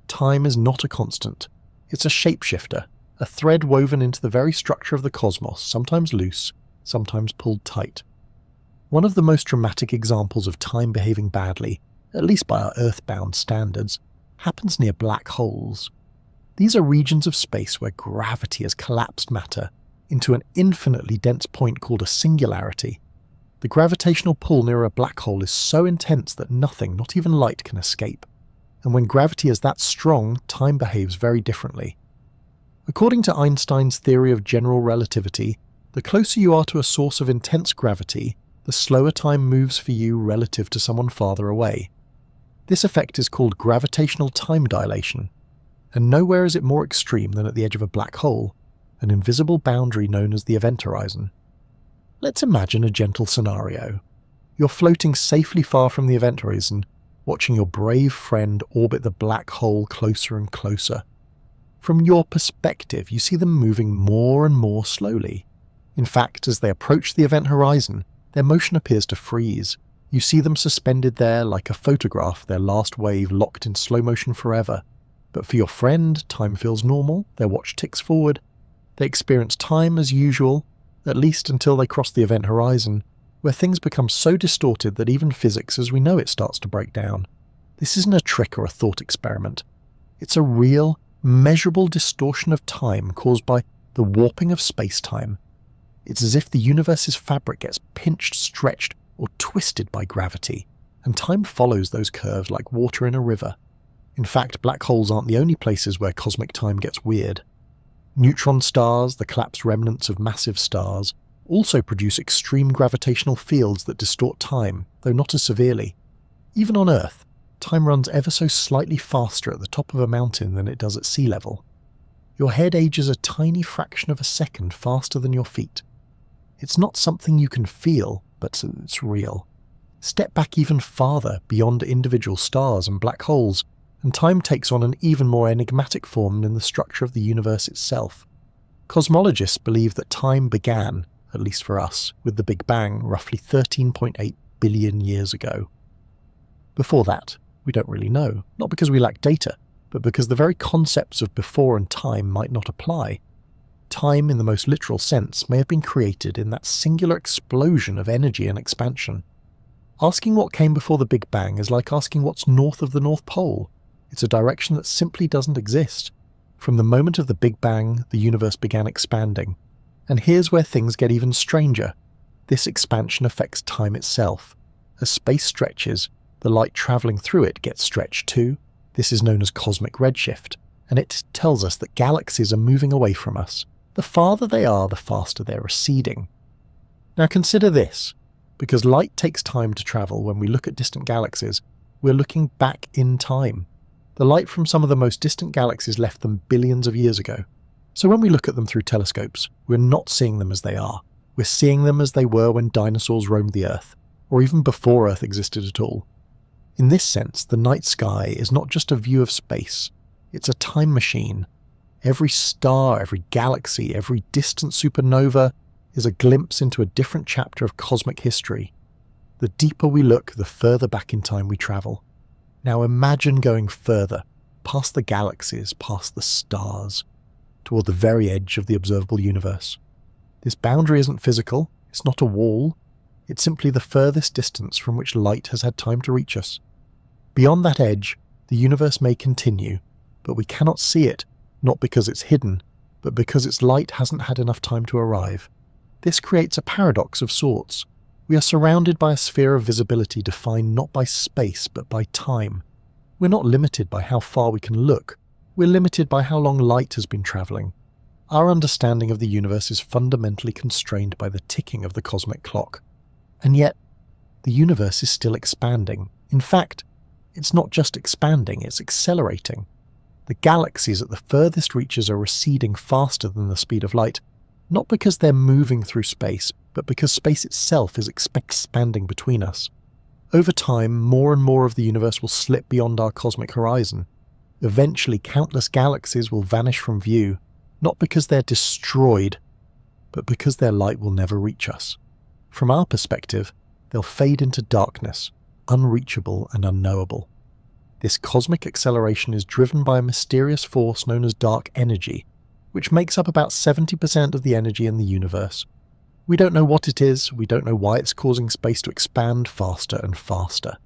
Time is not a constant. It's a shapeshifter, a thread woven into the very structure of the cosmos, sometimes loose, sometimes pulled tight. One of the most dramatic examples of time behaving badly, at least by our earthbound standards, happens near black holes. These are regions of space where gravity has collapsed matter into an infinitely dense point called a singularity. The gravitational pull near a black hole is so intense that nothing, not even light, can escape. And when gravity is that strong, time behaves very differently. According to Einstein's theory of general relativity, the closer you are to a source of intense gravity, the slower time moves for you relative to someone farther away. This effect is called gravitational time dilation, and nowhere is it more extreme than at the edge of a black hole, an invisible boundary known as the event horizon. Let's imagine a gentle scenario. You're floating safely far from the event horizon, watching your brave friend orbit the black hole closer and closer. From your perspective, you see them moving more and more slowly. In fact, as they approach the event horizon, their motion appears to freeze. You see them suspended there like a photograph, their last wave locked in slow motion forever. But for your friend, time feels normal, their watch ticks forward. They experience time as usual, at least until they cross the event horizon, where things become so distorted that even physics as we know it starts to break down. This isn't a trick or a thought experiment. It's a real, measurable distortion of time caused by the warping of space-time. It's as if the universe's fabric gets pinched, stretched, or twisted by gravity, and time follows those curves like water in a river. In fact, black holes aren't the only places where cosmic time gets weird. Neutron stars, the collapsed remnants of massive stars, also produce extreme gravitational fields that distort time, though not as severely. Even on Earth, time runs ever so slightly faster at the top of a mountain than it does at sea level. Your head ages a tiny fraction of a second faster than your feet. It's not something you can feel, but it's real. Step back even farther beyond individual stars and black holes, and time takes on an even more enigmatic form in the structure of the universe itself. Cosmologists believe that time began, at least for us, with the Big Bang roughly 13.8 billion years ago. Before that, we don't really know, not because we lack data, but because the very concepts of before and time might not apply. Time, in the most literal sense, may have been created in that singular explosion of energy and expansion. Asking what came before the Big Bang is like asking what's north of the North Pole. It's a direction that simply doesn't exist. From the moment of the Big Bang, the universe began expanding. And here's where things get even stranger. This expansion affects time itself. As space stretches, the light travelling through it gets stretched too. This is known as cosmic redshift, and it tells us that galaxies are moving away from us. The farther they are, the faster they're receding. Now consider this. Because light takes time to travel when we look at distant galaxies, we're looking back in time. The light from some of the most distant galaxies left them billions of years ago. So when we look at them through telescopes, we're not seeing them as they are. We're seeing them as they were when dinosaurs roamed the Earth, or even before Earth existed at all. In this sense, the night sky is not just a view of space, it's a time machine. Every star, every galaxy, every distant supernova is a glimpse into a different chapter of cosmic history. The deeper we look, the further back in time we travel. Now imagine going further, past the galaxies, past the stars, toward the very edge of the observable universe. This boundary isn't physical, it's not a wall, it's simply the furthest distance from which light has had time to reach us. Beyond that edge, the universe may continue, but we cannot see it, not because it's hidden, but because its light hasn't had enough time to arrive. This creates a paradox of sorts. We are surrounded by a sphere of visibility defined not by space but by time. We're not limited by how far we can look, we're limited by how long light has been travelling. Our understanding of the universe is fundamentally constrained by the ticking of the cosmic clock. And yet, the universe is still expanding. In fact, it's not just expanding, it's accelerating. The galaxies at the furthest reaches are receding faster than the speed of light, not because they're moving through space, but because space itself is expanding between us. Over time, more and more of the universe will slip beyond our cosmic horizon. Eventually, countless galaxies will vanish from view, not because they're destroyed, but because their light will never reach us. From our perspective, they'll fade into darkness, unreachable and unknowable. This cosmic acceleration is driven by a mysterious force known as dark energy, which makes up about 70% of the energy in the universe. We don't know what it is, we don't know why it's causing space to expand faster and faster,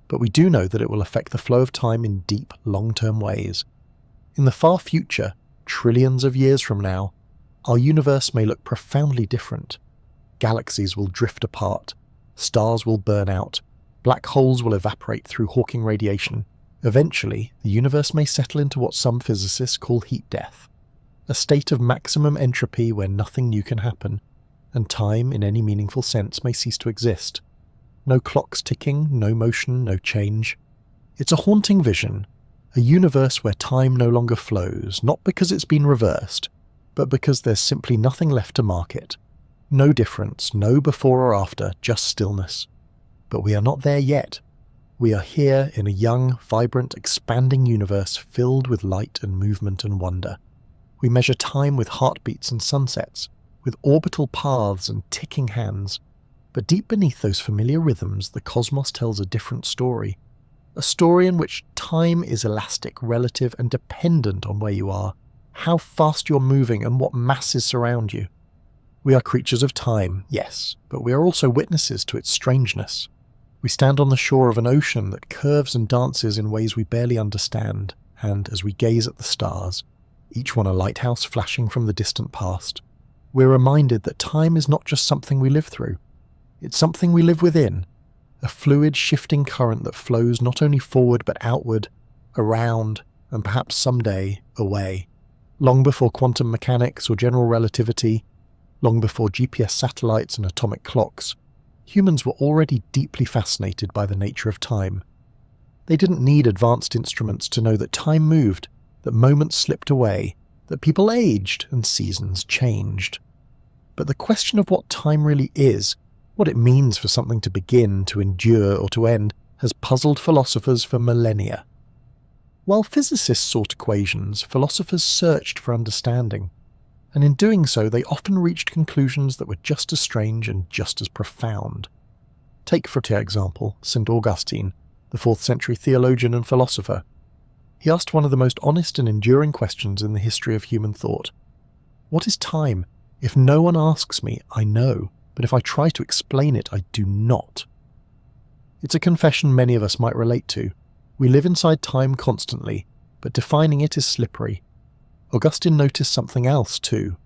but we do know that it will affect the flow of time in deep, long-term ways. In the far future, trillions of years from now, our universe may look profoundly different. Galaxies will drift apart, stars will burn out, black holes will evaporate through Hawking radiation. Eventually, the universe may settle into what some physicists call heat death, a state of maximum entropy where nothing new can happen, and time, in any meaningful sense, may cease to exist. No clocks ticking, no motion, no change. It's a haunting vision, a universe where time no longer flows, not because it's been reversed, but because there's simply nothing left to mark it. No difference, no before or after, just stillness. But we are not there yet. We are here in a young, vibrant, expanding universe filled with light and movement and wonder. We measure time with heartbeats and sunsets, with orbital paths and ticking hands. But deep beneath those familiar rhythms, the cosmos tells a different story. A story in which time is elastic, relative, and dependent on where you are, how fast you're moving, and what masses surround you. We are creatures of time, yes, but we are also witnesses to its strangeness. We stand on the shore of an ocean that curves and dances in ways we barely understand, and as we gaze at the stars, each one a lighthouse flashing from the distant past, we're reminded that time is not just something we live through. It's something we live within, a fluid, shifting current that flows not only forward but outward, around, and perhaps someday away. Long before quantum mechanics or general relativity, long before GPS satellites and atomic clocks, humans were already deeply fascinated by the nature of time. They didn't need advanced instruments to know that time moved, that moments slipped away, that people aged and seasons changed. But the question of what time really is, what it means for something to begin, to endure, or to end, has puzzled philosophers for millennia. While physicists sought equations, philosophers searched for understanding, and in doing so they often reached conclusions that were just as strange and just as profound. Take, for example, St. Augustine, the 4th century theologian and philosopher. He asked one of the most honest and enduring questions in the history of human thought. What is time? If no one asks me, I know, but if I try to explain it, I do not. It's a confession many of us might relate to. We live inside time constantly, but defining it is slippery. Augustine noticed something else too.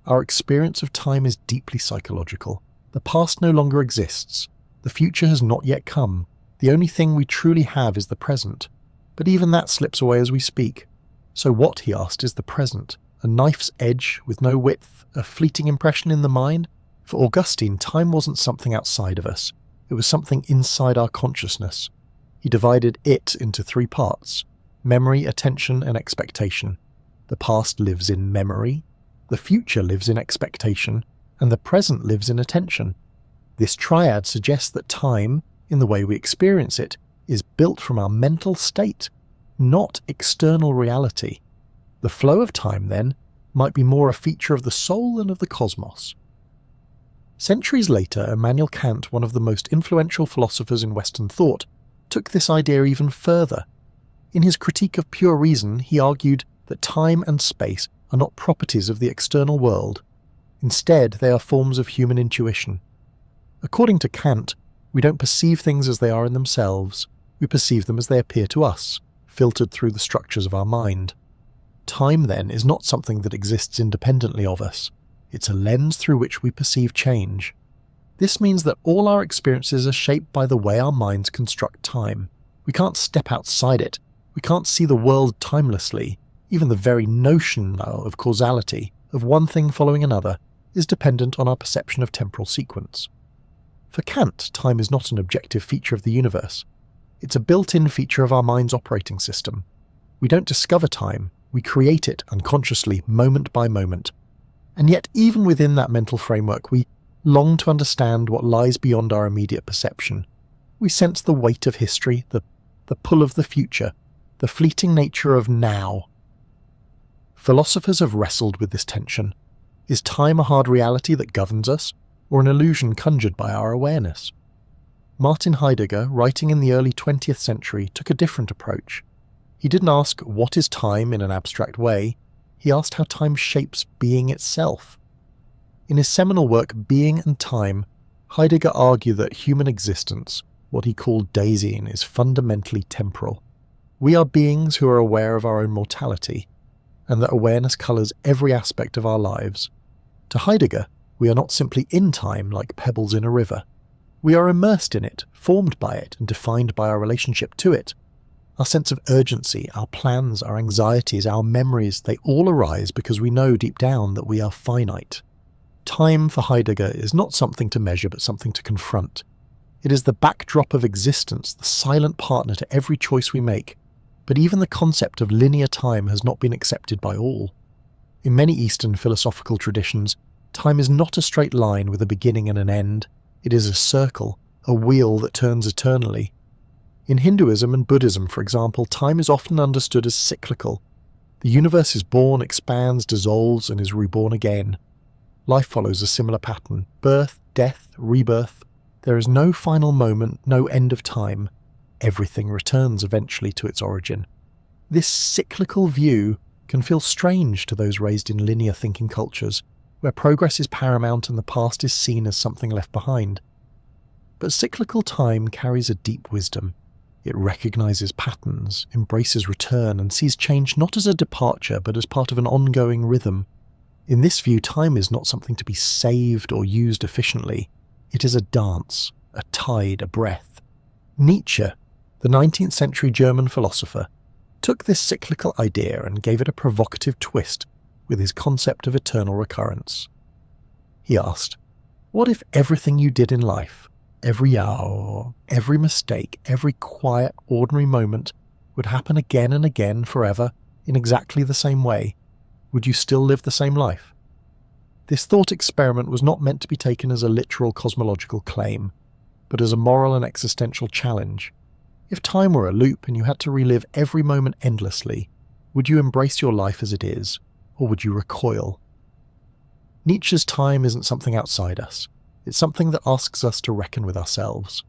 Our experience of time is deeply psychological. The past no longer exists. The future has not yet come. The only thing we truly have is the present. But even that slips away as we speak. So what, he asked, is the present? A knife's edge with no width, a fleeting impression in the mind? For Augustine, time wasn't something outside of us. It was something inside our consciousness. He divided it into 3 parts: memory, attention, and expectation. The past lives in memory, the future lives in expectation, and the present lives in attention. This triad suggests that time, in the way we experience it, is built from our mental state, not external reality. The flow of time, then, might be more a feature of the soul than of the cosmos. Centuries later, Immanuel Kant, one of the most influential philosophers in Western thought, took this idea even further. In his Critique of Pure Reason, he argued that time and space are not properties of the external world. Instead, they are forms of human intuition. According to Kant, we don't perceive things as they are in themselves, we perceive them as they appear to us, filtered through the structures of our mind. Time, then, is not something that exists independently of us. It's a lens through which we perceive change. This means that all our experiences are shaped by the way our minds construct time. We can't step outside it. We can't see the world timelessly. Even the very notion of causality, of one thing following another, is dependent on our perception of temporal sequence. For Kant, time is not an objective feature of the universe. It's a built-in feature of our mind's operating system. We don't discover time, we create it unconsciously, moment by moment. And yet, even within that mental framework, we long to understand what lies beyond our immediate perception. We sense the weight of history, the pull of the future, the fleeting nature of now. Philosophers have wrestled with this tension. Is time a hard reality that governs us, or an illusion conjured by our awareness? Martin Heidegger, writing in the early 20th century, took a different approach. He didn't ask, what is time, in an abstract way. He asked how time shapes being itself. In his seminal work, Being and Time, Heidegger argued that human existence, what he called Dasein, is fundamentally temporal. We are beings who are aware of our own mortality, and that awareness colours every aspect of our lives. To Heidegger, we are not simply in time like pebbles in a river. We are immersed in it, formed by it, and defined by our relationship to it. Our sense of urgency, our plans, our anxieties, our memories, they all arise because we know deep down that we are finite. Time, for Heidegger, is not something to measure but something to confront. It is the backdrop of existence, the silent partner to every choice we make. But even the concept of linear time has not been accepted by all. In many Eastern philosophical traditions, time is not a straight line with a beginning and an end. It is a circle, a wheel that turns eternally. In Hinduism and Buddhism, for example, time is often understood as cyclical. The universe is born, expands, dissolves, and is reborn again. Life follows a similar pattern: birth, death, rebirth. There is no final moment, no end of time. Everything returns eventually to its origin. This cyclical view can feel strange to those raised in linear thinking cultures, where progress is paramount and the past is seen as something left behind. But cyclical time carries a deep wisdom. It recognizes patterns, embraces return, and sees change not as a departure but as part of an ongoing rhythm. In this view, time is not something to be saved or used efficiently. It is a dance, a tide, a breath. Nietzsche, the 19th century German philosopher, took this cyclical idea and gave it a provocative twist with his concept of eternal recurrence. He asked, "What if everything you did in life, every hour, every mistake, every quiet, ordinary moment would happen again and again forever in exactly the same way? Would you still live the same life?" This thought experiment was not meant to be taken as a literal cosmological claim, but as a moral and existential challenge. If time were a loop and you had to relive every moment endlessly, would you embrace your life as it is, or would you recoil? Nietzsche's time isn't something outside us. It's something that asks us to reckon with ourselves.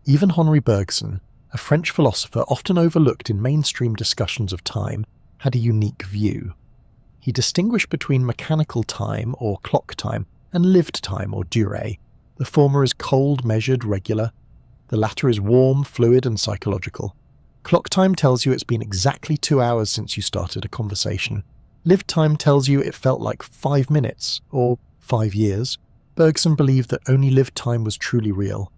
Even Henri Bergson, a French philosopher often overlooked in mainstream discussions of time, had a unique view. He distinguished between mechanical time, or clock time, and lived time, or durée. The former is cold, measured, regular. The latter is warm, fluid, and psychological. Clock time tells you it's been exactly 2 hours since you started a conversation. Lived time tells you it felt like 5 minutes, or 5 years. Bergson believed that only lived time was truly real.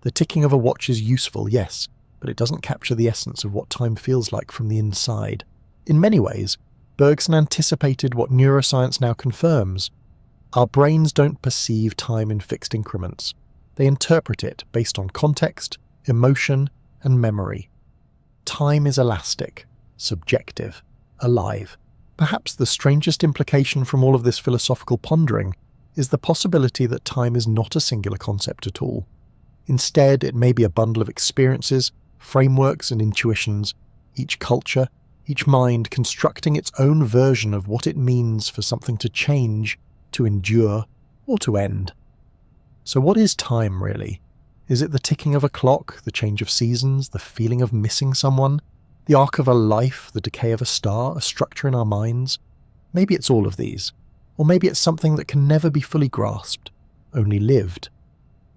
The ticking of a watch is useful, yes, but it doesn't capture the essence of what time feels like from the inside. In many ways, Bergson anticipated what neuroscience now confirms. Our brains don't perceive time in fixed increments. They interpret it based on context, emotion, and memory. Time is elastic, subjective, alive. Perhaps the strangest implication from all of this philosophical pondering is the possibility that time is not a singular concept at all. Instead, it may be a bundle of experiences, frameworks, and intuitions, each culture, each mind constructing its own version of what it means for something to change, to endure, or to end. So what is time, really? Is it the ticking of a clock, the change of seasons, the feeling of missing someone, the arc of a life, the decay of a star, a structure in our minds? Maybe it's all of these. Or maybe it's something that can never be fully grasped, only lived.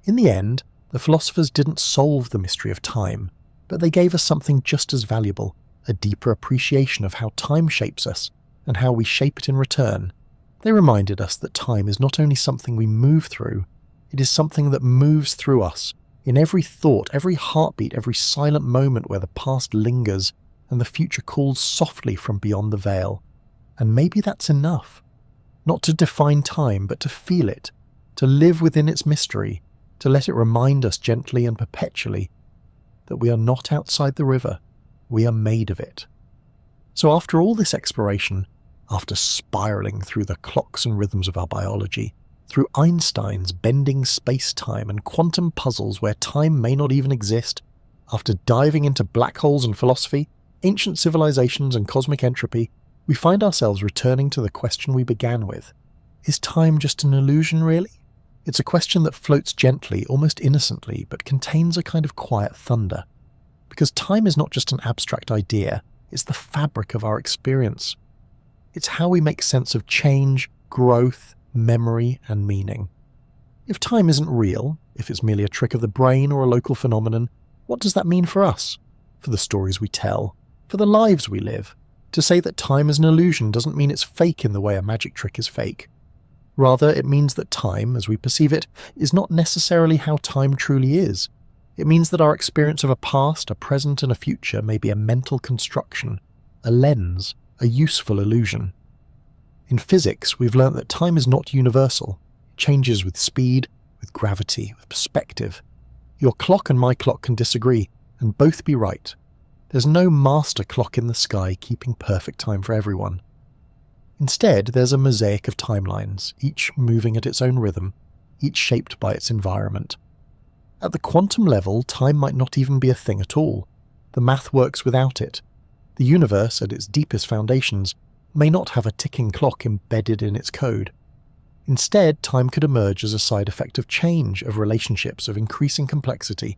In the end, the philosophers didn't solve the mystery of time, but they gave us something just as valuable, a deeper appreciation of how time shapes us and how we shape it in return. They reminded us that time is not only something we move through, it is something that moves through us, in every thought, every heartbeat, every silent moment where the past lingers and the future calls softly from beyond the veil. And maybe that's enough. Not to define time, but to feel it, to live within its mystery, to let it remind us gently and perpetually that we are not outside the river, we are made of it. So after all this exploration, after spiraling through the clocks and rhythms of our biology, through Einstein's bending space-time and quantum puzzles where time may not even exist, after diving into black holes and philosophy, ancient civilizations and cosmic entropy, we find ourselves returning to the question we began with. Is time just an illusion, really? It's a question that floats gently, almost innocently, but contains a kind of quiet thunder. Because time is not just an abstract idea, it's the fabric of our experience. It's how we make sense of change, growth, memory, and meaning. If time isn't real, if it's merely a trick of the brain or a local phenomenon, what does that mean for us? For the stories we tell? For the lives we live? To say that time is an illusion doesn't mean it's fake in the way a magic trick is fake. Rather, it means that time, as we perceive it, is not necessarily how time truly is. It means that our experience of a past, a present, and a future may be a mental construction, a lens, a useful illusion. In physics, we've learnt that time is not universal. It changes with speed, with gravity, with perspective. Your clock and my clock can disagree, and both be right. There's no master clock in the sky keeping perfect time for everyone. Instead, there's a mosaic of timelines, each moving at its own rhythm, each shaped by its environment. At the quantum level, time might not even be a thing at all. The math works without it. The universe, at its deepest foundations, may not have a ticking clock embedded in its code. Instead, time could emerge as a side effect of change, of relationships, of increasing complexity.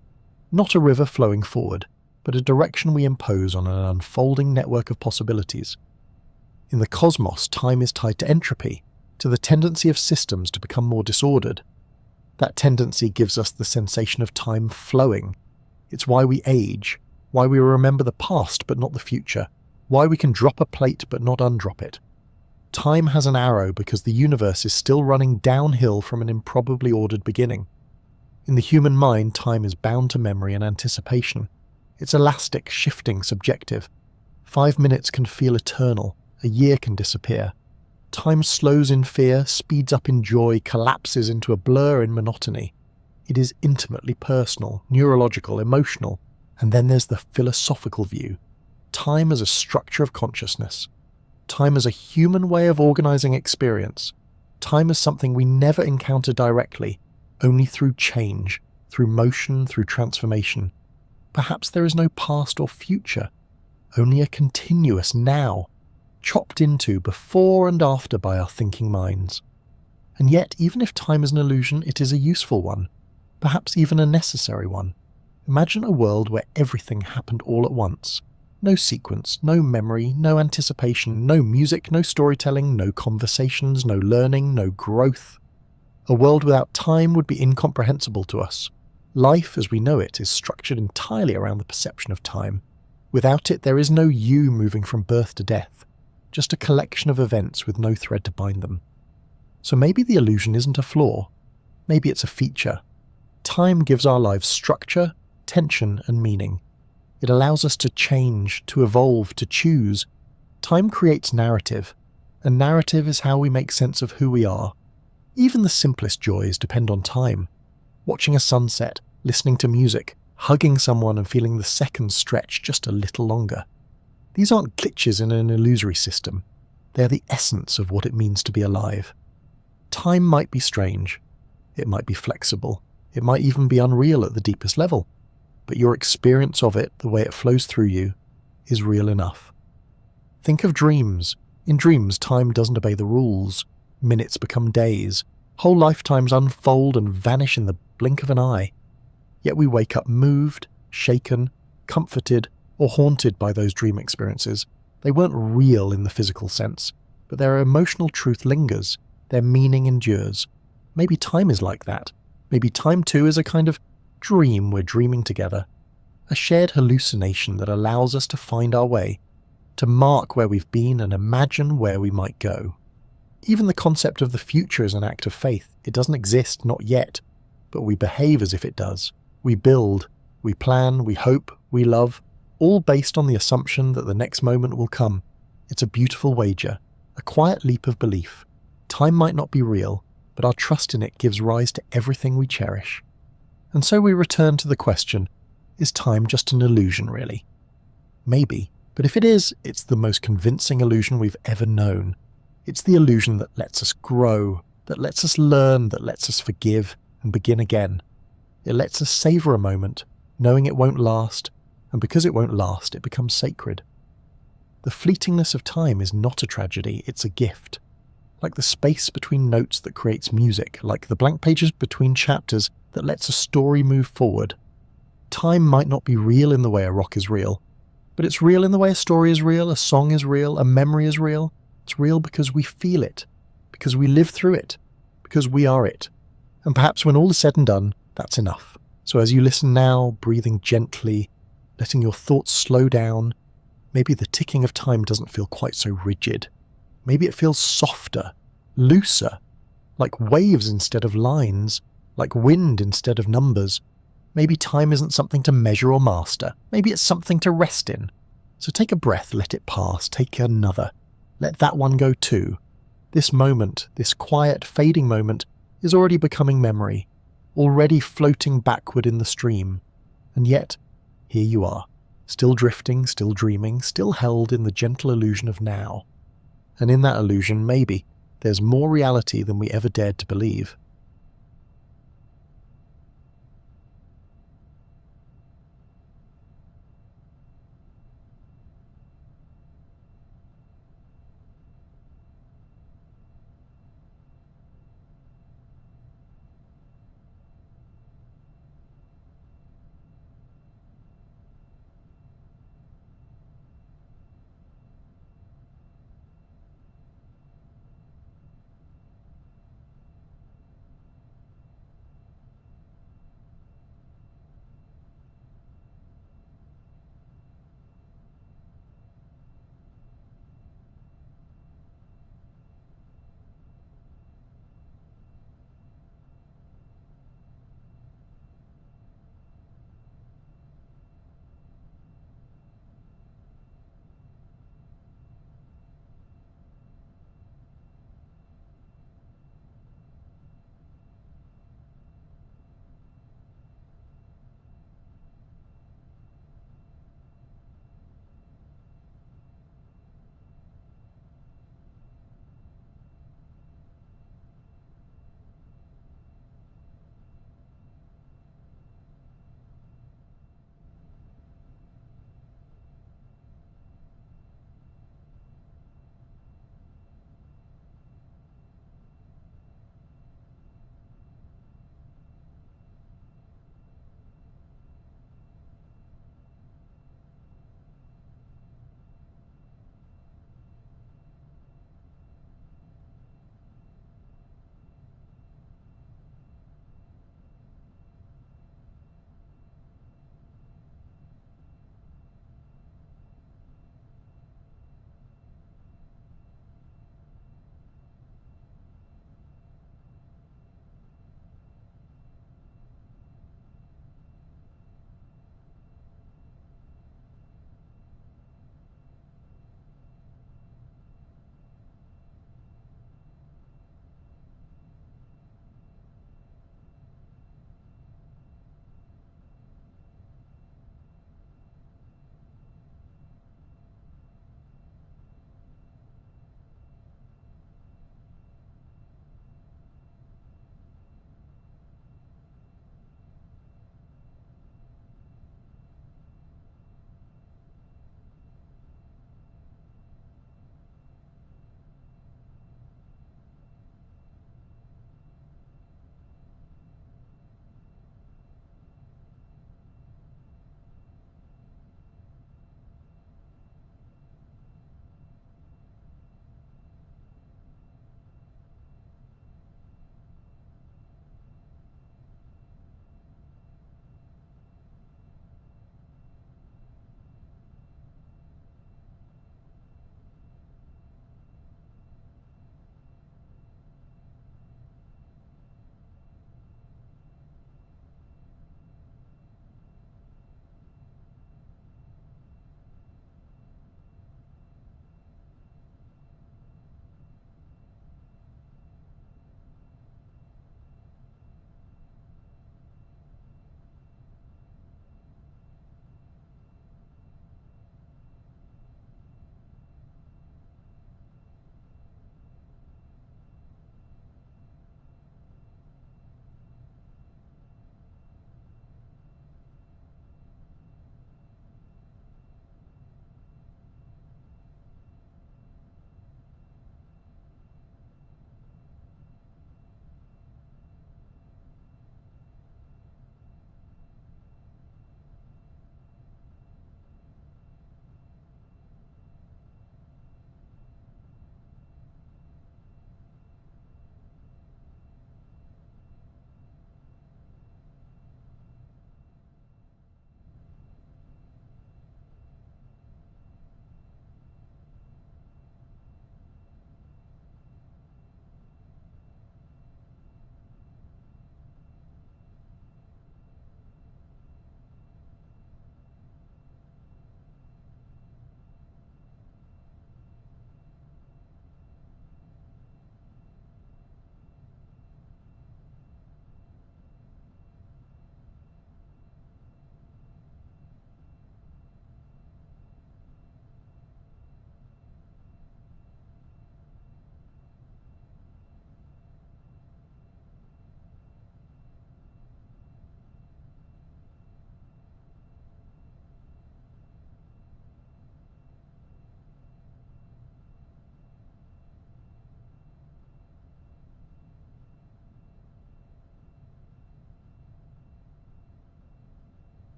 Not a river flowing forward, but a direction we impose on an unfolding network of possibilities. In the cosmos, time is tied to entropy. to the tendency of systems to become more disordered. That tendency gives us the sensation of time flowing. It's why we age, why we remember the past but not the future, why we can drop a plate but not undrop it. Time has an arrow because the universe is still running downhill from an improbably ordered beginning. In the human mind, time is bound to memory and anticipation. It's elastic, shifting, subjective. 5 minutes can feel eternal, a year can disappear. Time slows in fear, speeds up in joy, collapses into a blur in monotony. It is intimately personal, neurological, emotional. And then there's the philosophical view. Time as a structure of consciousness. Time as a human way of organizing experience. Time as something we never encounter directly, only through change, through motion, through transformation. Perhaps there is no past or future, only a continuous now, chopped into before and after by our thinking minds. And yet, even if time is an illusion, it is a useful one, perhaps even a necessary one. Imagine a world where everything happened all at once. No sequence, no memory, no anticipation, no music, no storytelling, no conversations, no learning, no growth. A world without time would be incomprehensible to us. Life as we know it is structured entirely around the perception of time. Without it, there is no you moving from birth to death, just a collection of events with no thread to bind them. So maybe the illusion isn't a flaw. Maybe it's a feature. Time gives our lives structure, tension, and meaning. It allows us to change, to evolve, to choose. Time creates narrative, and narrative is how we make sense of who we are. Even the simplest joys depend on time. Watching a sunset, listening to music, hugging someone and feeling the seconds stretch just a little longer. These aren't glitches in an illusory system. They're the essence of what it means to be alive. Time might be strange. It might be flexible. It might even be unreal at the deepest level. But your experience of it, the way it flows through you, is real enough. Think of dreams. In dreams, time doesn't obey the rules. Minutes become days. Whole lifetimes unfold and vanish in the blink of an eye. Yet we wake up moved, shaken, comforted, or haunted by those dream experiences. They weren't real in the physical sense, but their emotional truth lingers, their meaning endures. Maybe time is like that. Maybe time too is a kind of dream we're dreaming together. A shared hallucination that allows us to find our way, to mark where we've been and imagine where we might go. Even the concept of the future is an act of faith. It doesn't exist, not yet, but we behave as if it does. We build, we plan, we hope, we love, all based on the assumption that the next moment will come. It's a beautiful wager, a quiet leap of belief. Time might not be real, but our trust in it gives rise to everything we cherish. And so we return to the question, is time just an illusion really? Maybe, but if it is, it's the most convincing illusion we've ever known. It's the illusion that lets us grow, that lets us learn, that lets us forgive and begin again. It lets us savor a moment, knowing it won't last, and because it won't last, it becomes sacred. The fleetingness of time is not a tragedy, it's a gift. Like the space between notes that creates music, like the blank pages between chapters that lets a story move forward. Time might not be real in the way a rock is real, but it's real in the way a story is real, a song is real, a memory is real. It's real because we feel it, because we live through it, because we are it. And perhaps when all is said and done, that's enough. So as you listen now, breathing gently, letting your thoughts slow down, maybe the ticking of time doesn't feel quite so rigid. Maybe it feels softer, looser, like waves instead of lines, like wind instead of numbers. Maybe time isn't something to measure or master. Maybe it's something to rest in. So take a breath, let it pass, take another. Let that one go too. This moment, this quiet, fading moment, is already becoming memory, already floating backward in the stream. And yet, here you are, still drifting, still dreaming, still held in the gentle illusion of now. And in that illusion, maybe, there's more reality than we ever dared to believe.